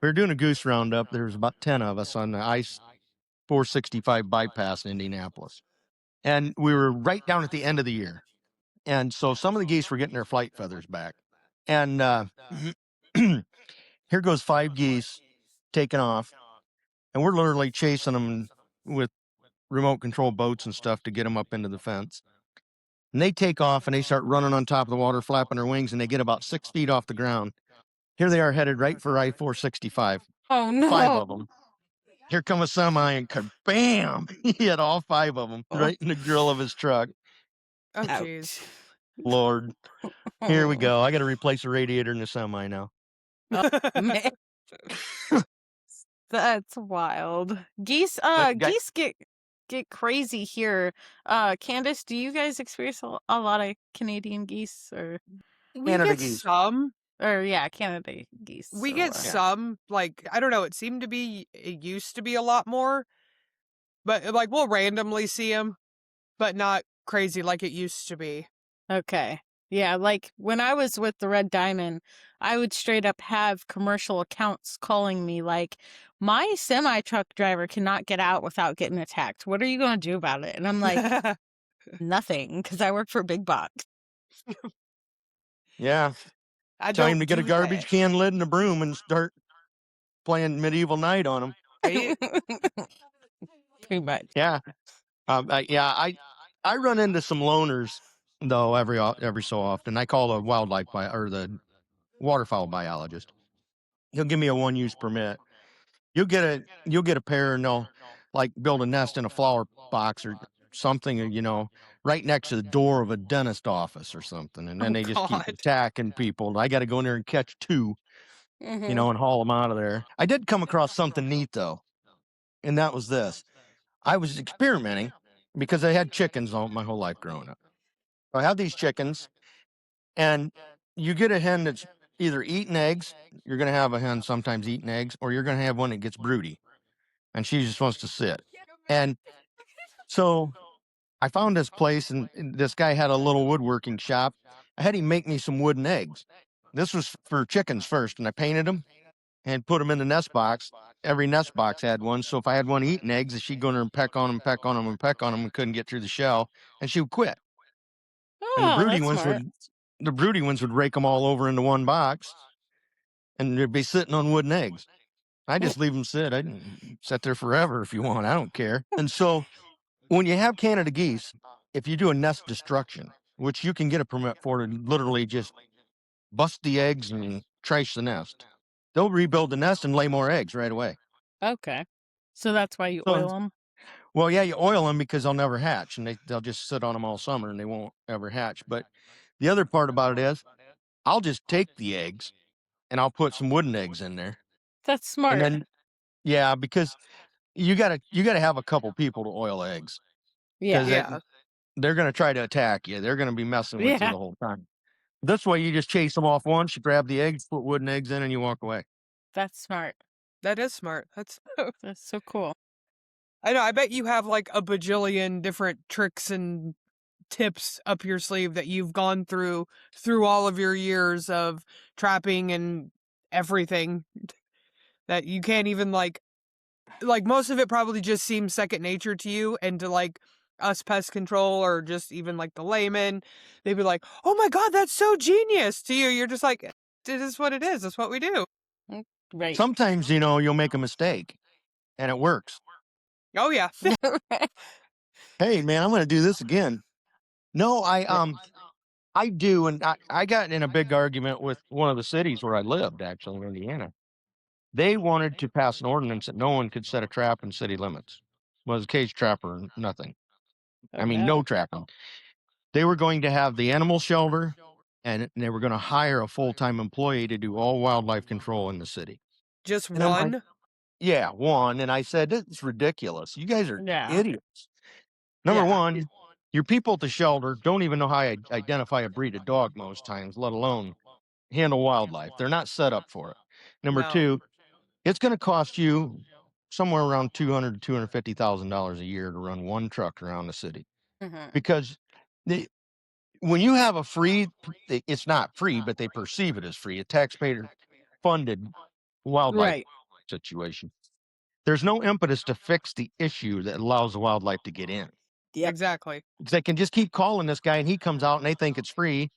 We were doing a goose roundup. There was about 10 of us on the I-465 bypass in Indianapolis, and we were right down at the end of the year. And so some of the geese were getting their flight feathers back. And here goes 5 geese taking off. And we're literally chasing them with remote control boats and stuff to get them up into the fence. And they take off and they start running on top of the water, flapping their wings, and they get about 6 feet off the ground. Here they are headed right for I-465. oh no. 5 of them. Here come a semi and bam! He had all 5 of them right in the grill of his truck. Oh, jeez. Lord. Here we go. I got to replace a radiator in the semi now. Man. That's wild. Geese geese get crazy here. Candace, do you guys experience a lot of Canadian geese or We Canada get geese. some. Canada geese? We get some. Like, I don't know. It used to be a lot more. But like we'll randomly see them, but not crazy like it used to be. Okay. Yeah, like when I was with the Red Diamond, I would straight up have commercial accounts calling me like, my semi truck driver cannot get out without getting attacked. What are you going to do about it? And I'm like, nothing, because I work for Big Box. Yeah. I Time don't to get a do garbage that. can lid and a broom and start playing Medieval Night on them. Right? Pretty much. Yeah. I run into some loners though every so often. I call the or the waterfowl biologist. He'll give me a one-use permit. You'll get a pair and they'll like build a nest in a flower box or something, right next to the door of a dentist office or something. And then Oh, they just keep God. attacking people. I got to go in there and catch two, Mhm. and haul them out of there. I did come across something neat though, and that was this. I was experimenting because I had chickens all my whole life growing up. I have these chickens, and you get a hen that's either eating eggs. You're going to have a hen sometimes eating eggs, or you're going to have one that gets broody, and she just wants to sit. And so I found this place, and this guy had a little woodworking shop. I had him make me some wooden eggs. This was for chickens first, and I painted them and put them in the nest box. Every nest box had one. So if I had one eating eggs, she'd go in there and peck on them, peck on them, and peck on them, and couldn't get through the shell, and she would quit. And Oh, that's smart. the broody ones would rake them all over into one box, and they'd be sitting on wooden eggs. I just leave them sit. I can sit there forever if you want. I don't care. And so when you have Canada geese, if you do a nest destruction, which you can get a permit for, to literally just bust the eggs and trash the nest, they'll rebuild the nest and lay more eggs right away. Okay. So that's why you So, oil them? well, yeah, you oil them because they'll never hatch, and they'll just sit on them all summer and they won't ever hatch. But the other part about it is, I'll just take the eggs and I'll put some wooden eggs in there, That's and smart. then yeah, because you gotta have a couple people to oil eggs because Yeah. Yeah. they're gonna try to attack you. They're gonna be messing with you Yeah. the whole time. This way, you just chase them off once, you grab the eggs, put wooden eggs in, and you walk away. That's smart. That is smart. That's That's so cool. I know. I bet you have like a bajillion different tricks and tips up your sleeve that you've gone through all of your years of trapping and everything that you can't even like most of it probably just seems second nature to you, and to like us pest control or just even like the layman, they'd be like, "Oh my god, that's so genius." To you, you're just like, "It is what it is. That's what we do." Right. Sometimes, you'll make a mistake, and it works. Oh yeah. Hey, man, I'm gonna do this again. No, I do, and I got in a big argument with one of the cities where I lived, actually, in Indiana. They wanted to pass an ordinance that no one could set a trap in city limits. Was a cage trap or nothing. I mean, no trapping. They were going to have the animal shelter, and they were going to hire a full-time employee to do all wildlife control in the city. Just And I'm like, one. yeah, one. And I said, it's ridiculous. You guys are Yeah. idiots. Number Yeah. one, your people at the shelter don't even know how to identify a breed of dog most times, let alone handle wildlife. They're not set up for it. Number No. two, it's going to cost you somewhere around $200,000 to $250,000 a year to run one truck around the city, Mhm. because when you have a free, it's not free, but they perceive it as free, a taxpayer funded wildlife Right. situation. There's no impetus to fix the issue that allows the wildlife to get in. Yep. Exactly. They can just keep calling this guy, and he comes out and they think it's free,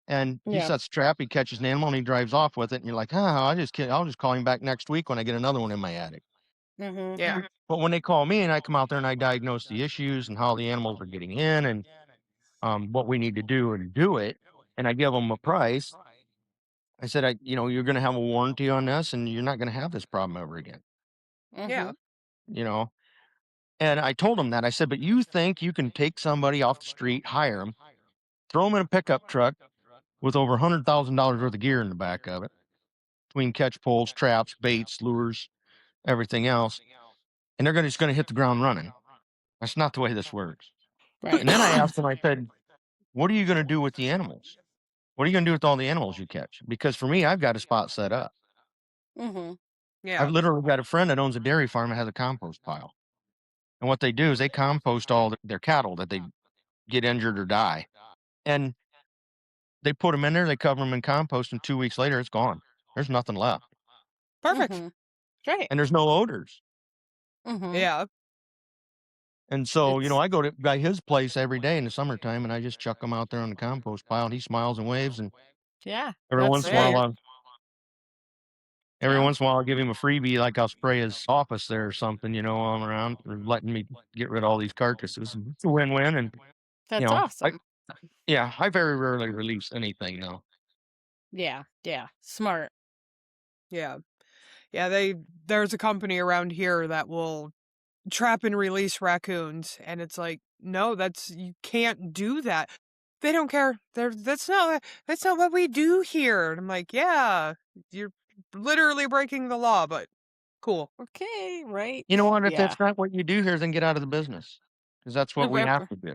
and he Yeah. sets a trap, he catches an animal, and he drives off with it. And you're like, I'll just call him back next week when I get another one in my attic. Mhm. Yeah. But when they call me and I come out there and I diagnose the issues and how the animals are getting in, and what we need to do and do it, and I give them a price, I said, you're going to have a warranty on this, and you're not going to have this problem ever again. Yeah. Mhm. You know, and I told them that. I said, but you think you can take somebody off the street, hire them, throw them in a pickup truck with over $100,000 worth of gear in the back of it, between catch poles, traps, baits, lures, everything else, and they're just going to hit the ground running? That's not the way this works. Right. And then I asked them, I said, what are you going to do with the animals? What are you going to do with all the animals you catch? Because for me, I've got a spot set up. Mhm. Yeah. I've literally got a friend that owns a dairy farm that has a compost pile. And what they do is they compost all their cattle that they get injured or die. And they put them in there, they cover them in compost, and 2 weeks later, it's gone. There's nothing left. Perfect. Mhm. Right. And there's no odors. Yeah. And so, It's I go to by his place every day in the summertime, and I just chuck them out there on the compost pile, and he smiles and waves, and yeah. every That's once in a while, Hey. I'll give him a freebie, like I'll spray his office there or something, while I'm around, or letting me get rid of all these carcasses. And it's a win-win, and That's awesome. I very rarely release anything now. Yeah. Smart. Yeah. Yeah, there's a company around here that will trap and release raccoons, and it's like, no, you can't do that. They don't care. That's not what we do here. And I'm like, yeah, you're literally breaking the law, but cool. Okay. Right. You know what? If Yeah. that's not what you do here, then get out of the business, because that's what we have to do.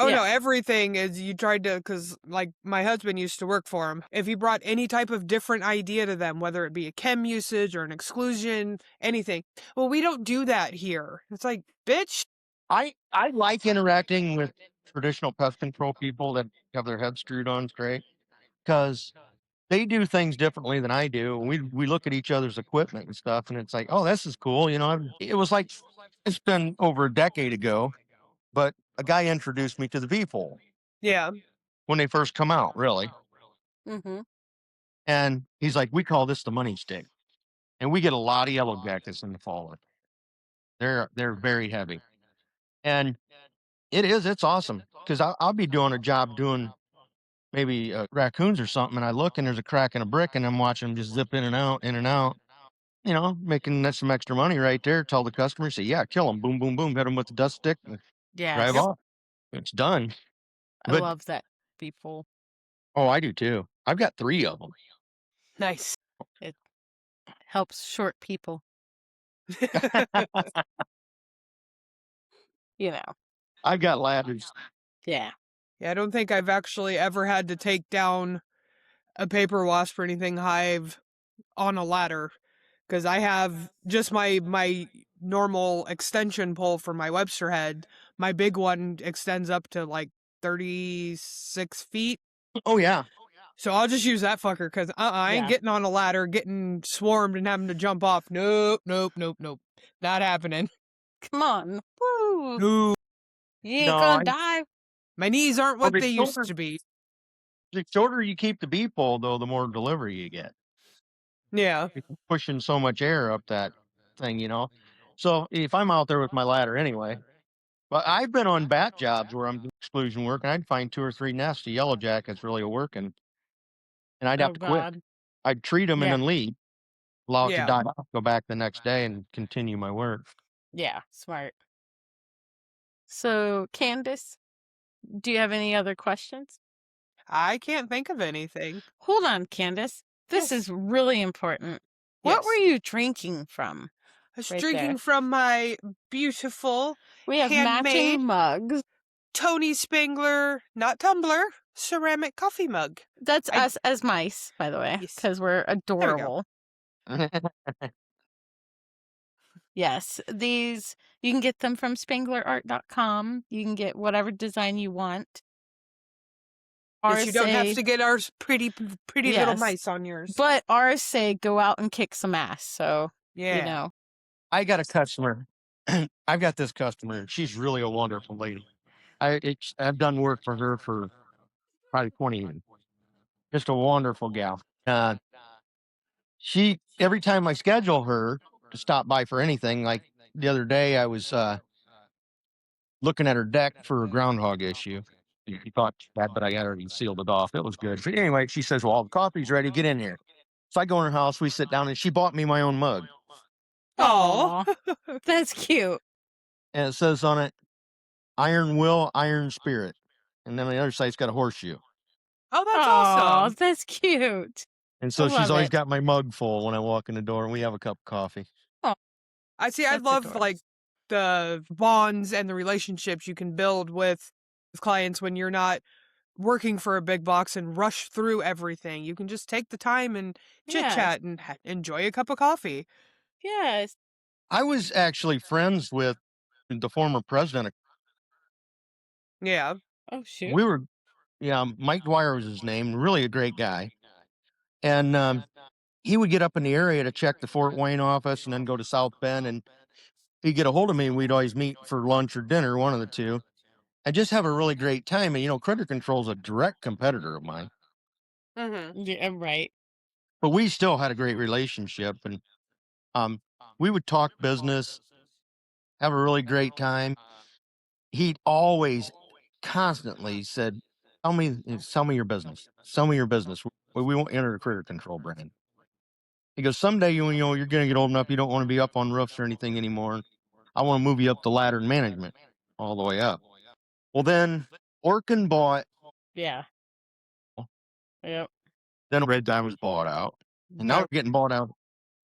Oh no, Yeah. everything is you tried to, because like my husband used to work for him. If he brought any type of different idea to them, whether it be a chem usage or an exclusion, anything, well, we don't do that here. It's like, bitch. I like interacting with traditional pest control people that have their heads screwed on straight, because they do things differently than I do. We look at each other's equipment and stuff, and it's like, oh, this is cool. It was like, it's been over a decade ago, but a guy introduced me to the beetle Yeah. when they first come out, really. Mhm. And he's like, we call this the money stick, and we get a lot of yellow jackets in the fall. They're very heavy, and it's awesome, because I'll be doing a job doing maybe raccoons or something, and I look and there's a crack in a brick, and I'm watching them just zip in and out, making some extra money right there. Tell the customer, say, yeah, kill them, boom, boom, boom, hit them with the dust stick, and drive Yes. off. It's done. I But love that people. oh, I do too. I've got 3 of them. Nice. It helps short people. You know. I've got ladders. Yeah. Yeah, I don't think I've actually ever had to take down a paper wasp or anything hive on a ladder, because I have just my normal extension pole for my Webster head. My big one extends up to like 36 feet. Oh yeah. So I'll just use that fucker, because I ain't Yeah. getting on a ladder, getting swarmed and having to jump off. Nope. Not happening. Come on. Woo. No. You ain't No, gonna die. My knees aren't well, what they used to be. the shorter you keep the bee pole, though, the more delivery you get. Yeah. You're pushing so much air up that thing. So if I'm out there with my ladder anyway, but I've been on bat jobs where I'm doing exclusion work, and I'd find 2 or 3 nests of yellow jackets really working, and I'd have Oh to quit. God. I'd treat them and Yeah. then leave, allow it to Yeah. die off, go back the next day, and continue my work. Yeah. Smart. So, Candace, do you have any other questions? I can't think of anything. Hold on, Candace. This Yes. is really important. What were Yes. you drinking from? I was right drinking there? from my beautiful We have handmade matching mugs. Tony Spangler, not tumbler, ceramic coffee mug. That's I- us as mice, by the way, Yes. because we're go. adorable. Yes, these you can get them from spanglerart.com. You can get whatever design you want. Yes, you don't have say- to get our pretty little Yes, mice on yours. But ours say go out and kick some ass. So, Yeah. I got a customer. I've got this customer. She's really a wonderful lady. I've done work for her for probably 20 years. Just a wonderful gal. She every time I schedule her to stop by for anything, like the other day, I was looking at her deck for a groundhog issue. She thought that, but I already sealed it off. It was good. But anyway, she says, "Well, all the coffee's ready. Get in here." So I go in her house. We sit down, and she bought me my own mug, Oh, that's cute. and it says on it, "Iron Will, Iron Spirit," and then on the other side's got a horseshoe. oh, that's Oh, awesome. that's cute. And so I she's love always it. got my mug full when I walk in the door, and we have a cup of coffee. I see. I That's love adorable. like the bonds and the relationships you can build with clients when you're not working for a big box and rush through everything. You can just take the time and chit Yes. chat and enjoy a cup of coffee. Yes. I was actually friends with the former president. Yeah. Oh shoot. We were Yeah, Mike Dwyer was his name. Really a great guy. And he would get up in the area to check the Fort Wayne office and then go to South Bend. And he'd get a hold of me and we'd always meet for lunch or dinner, one of the two, and just have a really great time. And Critter Control is a direct competitor of mine, Yeah, right. but we still had a great relationship. And we would talk business, have a really great time. He'd always constantly said, sell me your business. Sell me your business. We won't enter the Critter Control brand. He goes, someday you're going to get old enough. You don't want to be up on roofs or anything anymore. I want to move you up the ladder in management all the way up. Well, then Orkin bought, Yeah. Yep. then Red Dime was bought out, and now By- they're getting bought out.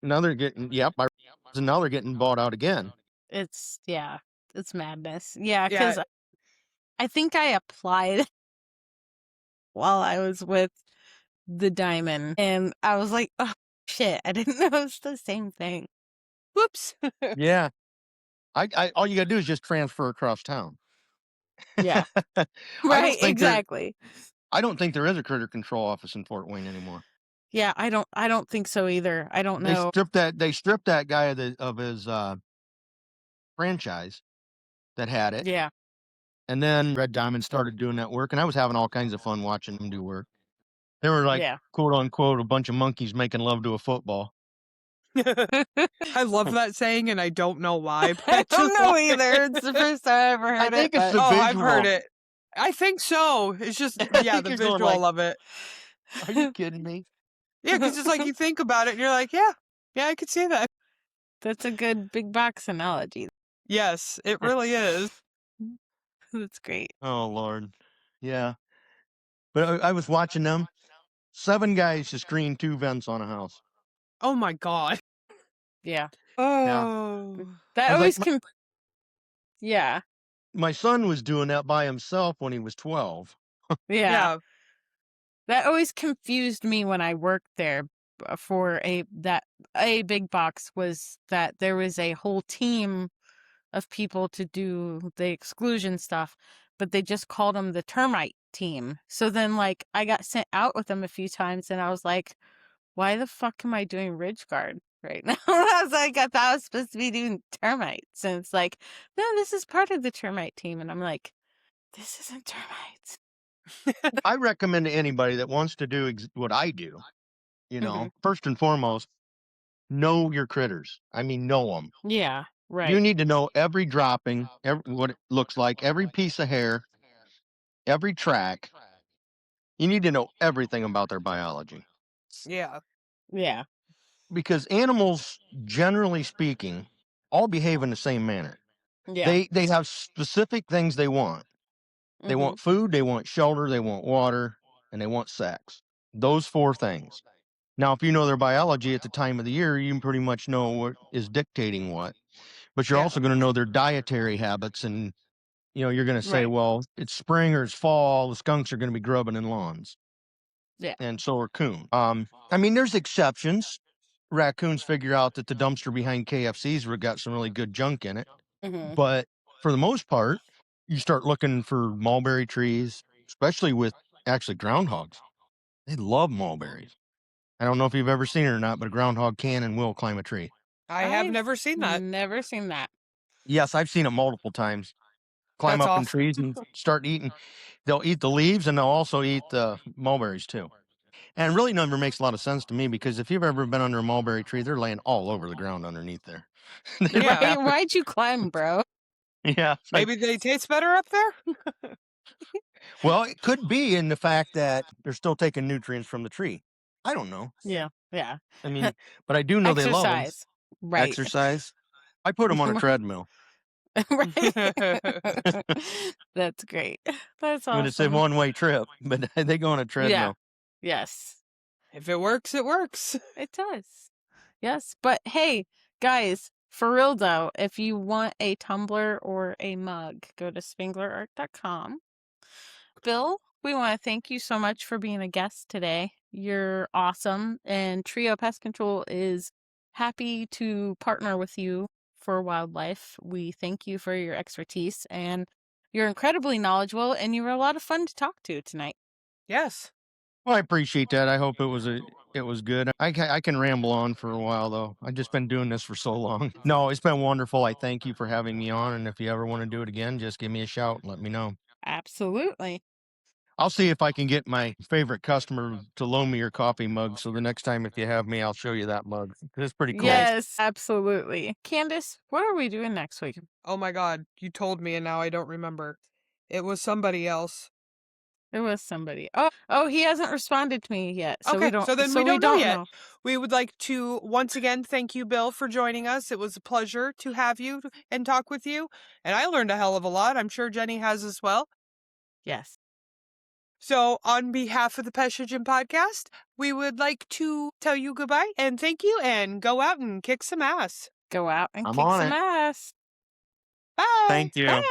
Now they're getting, and now they're getting bought out again. It's madness. Yeah, Yeah. because I think I applied while I was with the Diamond, and I was like, oh shit, I didn't know it was the same thing. Whoops. Yeah. I all you got to do is just transfer across town. Yeah. I Right, don't think exactly. I don't think there is a Critter Control office in Fort Wayne anymore. Yeah, I don't think so either. I don't They know. stripped that guy of his franchise that had it. Yeah. And then Red Diamond started doing that work, and I was having all kinds of fun watching them do work. They were like, Yeah. quote unquote, a bunch of monkeys making love to a football. I love that saying, and I don't know why. But I don't just know love either. it. It's the first time I ever heard think it. it's but- the Oh, I've heard visual. it. I think so. It's just I yeah, think the you're going visual like- of it. Are you kidding me? Yeah, because it's like you think about it, and you're like, yeah, I could see that. That's a good big box analogy. Yes, it really is. That's great. Oh Lord, yeah. But I was watching them. 7 guys to screen 2 vents on a house. Oh my god. Yeah. Oh. That I was always like, Yeah. my son was doing that by himself when he was 12. Yeah. Yeah. That always confused me when I worked there for a big box was that there was a whole team of people to do the exclusion stuff, but they just called them the termite team. So then like I got sent out with them a few times and I was like, why the fuck am I doing Ridge Guard right now? I was like, I thought I was supposed to be doing termites. And it's like, no, this is part of the termite team. And I'm like, this isn't termites. I recommend to anybody that wants to do what I do, first and foremost, know your critters. I mean, know them. Yeah, right. You need to know every dropping, what it looks like, every piece of hair, every track. You need to know everything about their biology. Yeah. Yeah. Because animals, generally speaking, all behave in the same manner. Yeah. They have specific things they want. They want food, they want shelter, they want water, and they want sex. Those 4 things. Now, if you know their biology at the time of the year, you can pretty much know what is dictating what. But you're Yeah. also going to know their dietary habits, and you're going to say, Right. well, it's spring or it's fall. The skunks are going to be grubbing in lawns. Yeah. And so are coon. I mean, there's exceptions. Raccoons figure out that the dumpster behind KFC's got some really good junk in it. Mhm. But for the most part, you start looking for mulberry trees, especially with actually groundhogs. They love mulberries. I don't know if you've ever seen it or not, but a groundhog can and will climb a tree. I have I've never seen that. Never seen that. Yes, I've seen it multiple times. Climb That's up in awesome. trees and start eating. They'll eat the leaves and they'll also eat the mulberries too. And it really never makes a lot of sense to me because if you've ever been under a mulberry tree, they're laying all over the ground underneath there. Yeah. Right? Why'd you climb, bro? Yeah. it's like- Maybe they taste better up there? well, it could be in the fact that they're still taking nutrients from the tree. I don't know. Yeah. Yeah. I mean, but I do know they love them. Exercise. Right. Exercise. I put them on a treadmill. Right. That's great. That's I mean, it's a awesome. one-way trip, but they go on a treadmill. Yes. If it works, it works. It does. Yes. But hey, guys, for real though, if you want a tumbler or a mug, go to spanglerart.com. Bill, we want to thank you so much for being a guest today. You're awesome. And Trio Pest Control is happy to partner with you for wildlife. We thank you for your expertise and you're incredibly knowledgeable and you were a lot of fun to talk to tonight. Yes. Well, I appreciate that. I hope it was good. I can ramble on for a while though. I've just been doing this for so long. No, it's been wonderful. I thank you for having me on, and if you ever want to do it again, just give me a shout and let me know. Absolutely. I'll see if I can get my favorite customer to loan me your coffee mug. So the next time if you have me, I'll show you that mug. It's pretty cool. Yes, absolutely. Candace, what are we doing next week? Oh my God, you told me and now I don't remember. It was somebody else. It was somebody. Oh, he hasn't responded to me yet. So Okay, we don't so then so we don't know yet. know. We would like to once again thank you, Bill, for joining us. It was a pleasure to have you and talk with you. And I learned a hell of a lot. I'm sure Jenny has as well. Yes. So, on behalf of the Pestrogen Podcast, we would like to tell you goodbye and thank you and go out and kick some ass. Go out and I'm kick on some it. ass. Bye. Thank you. Bye.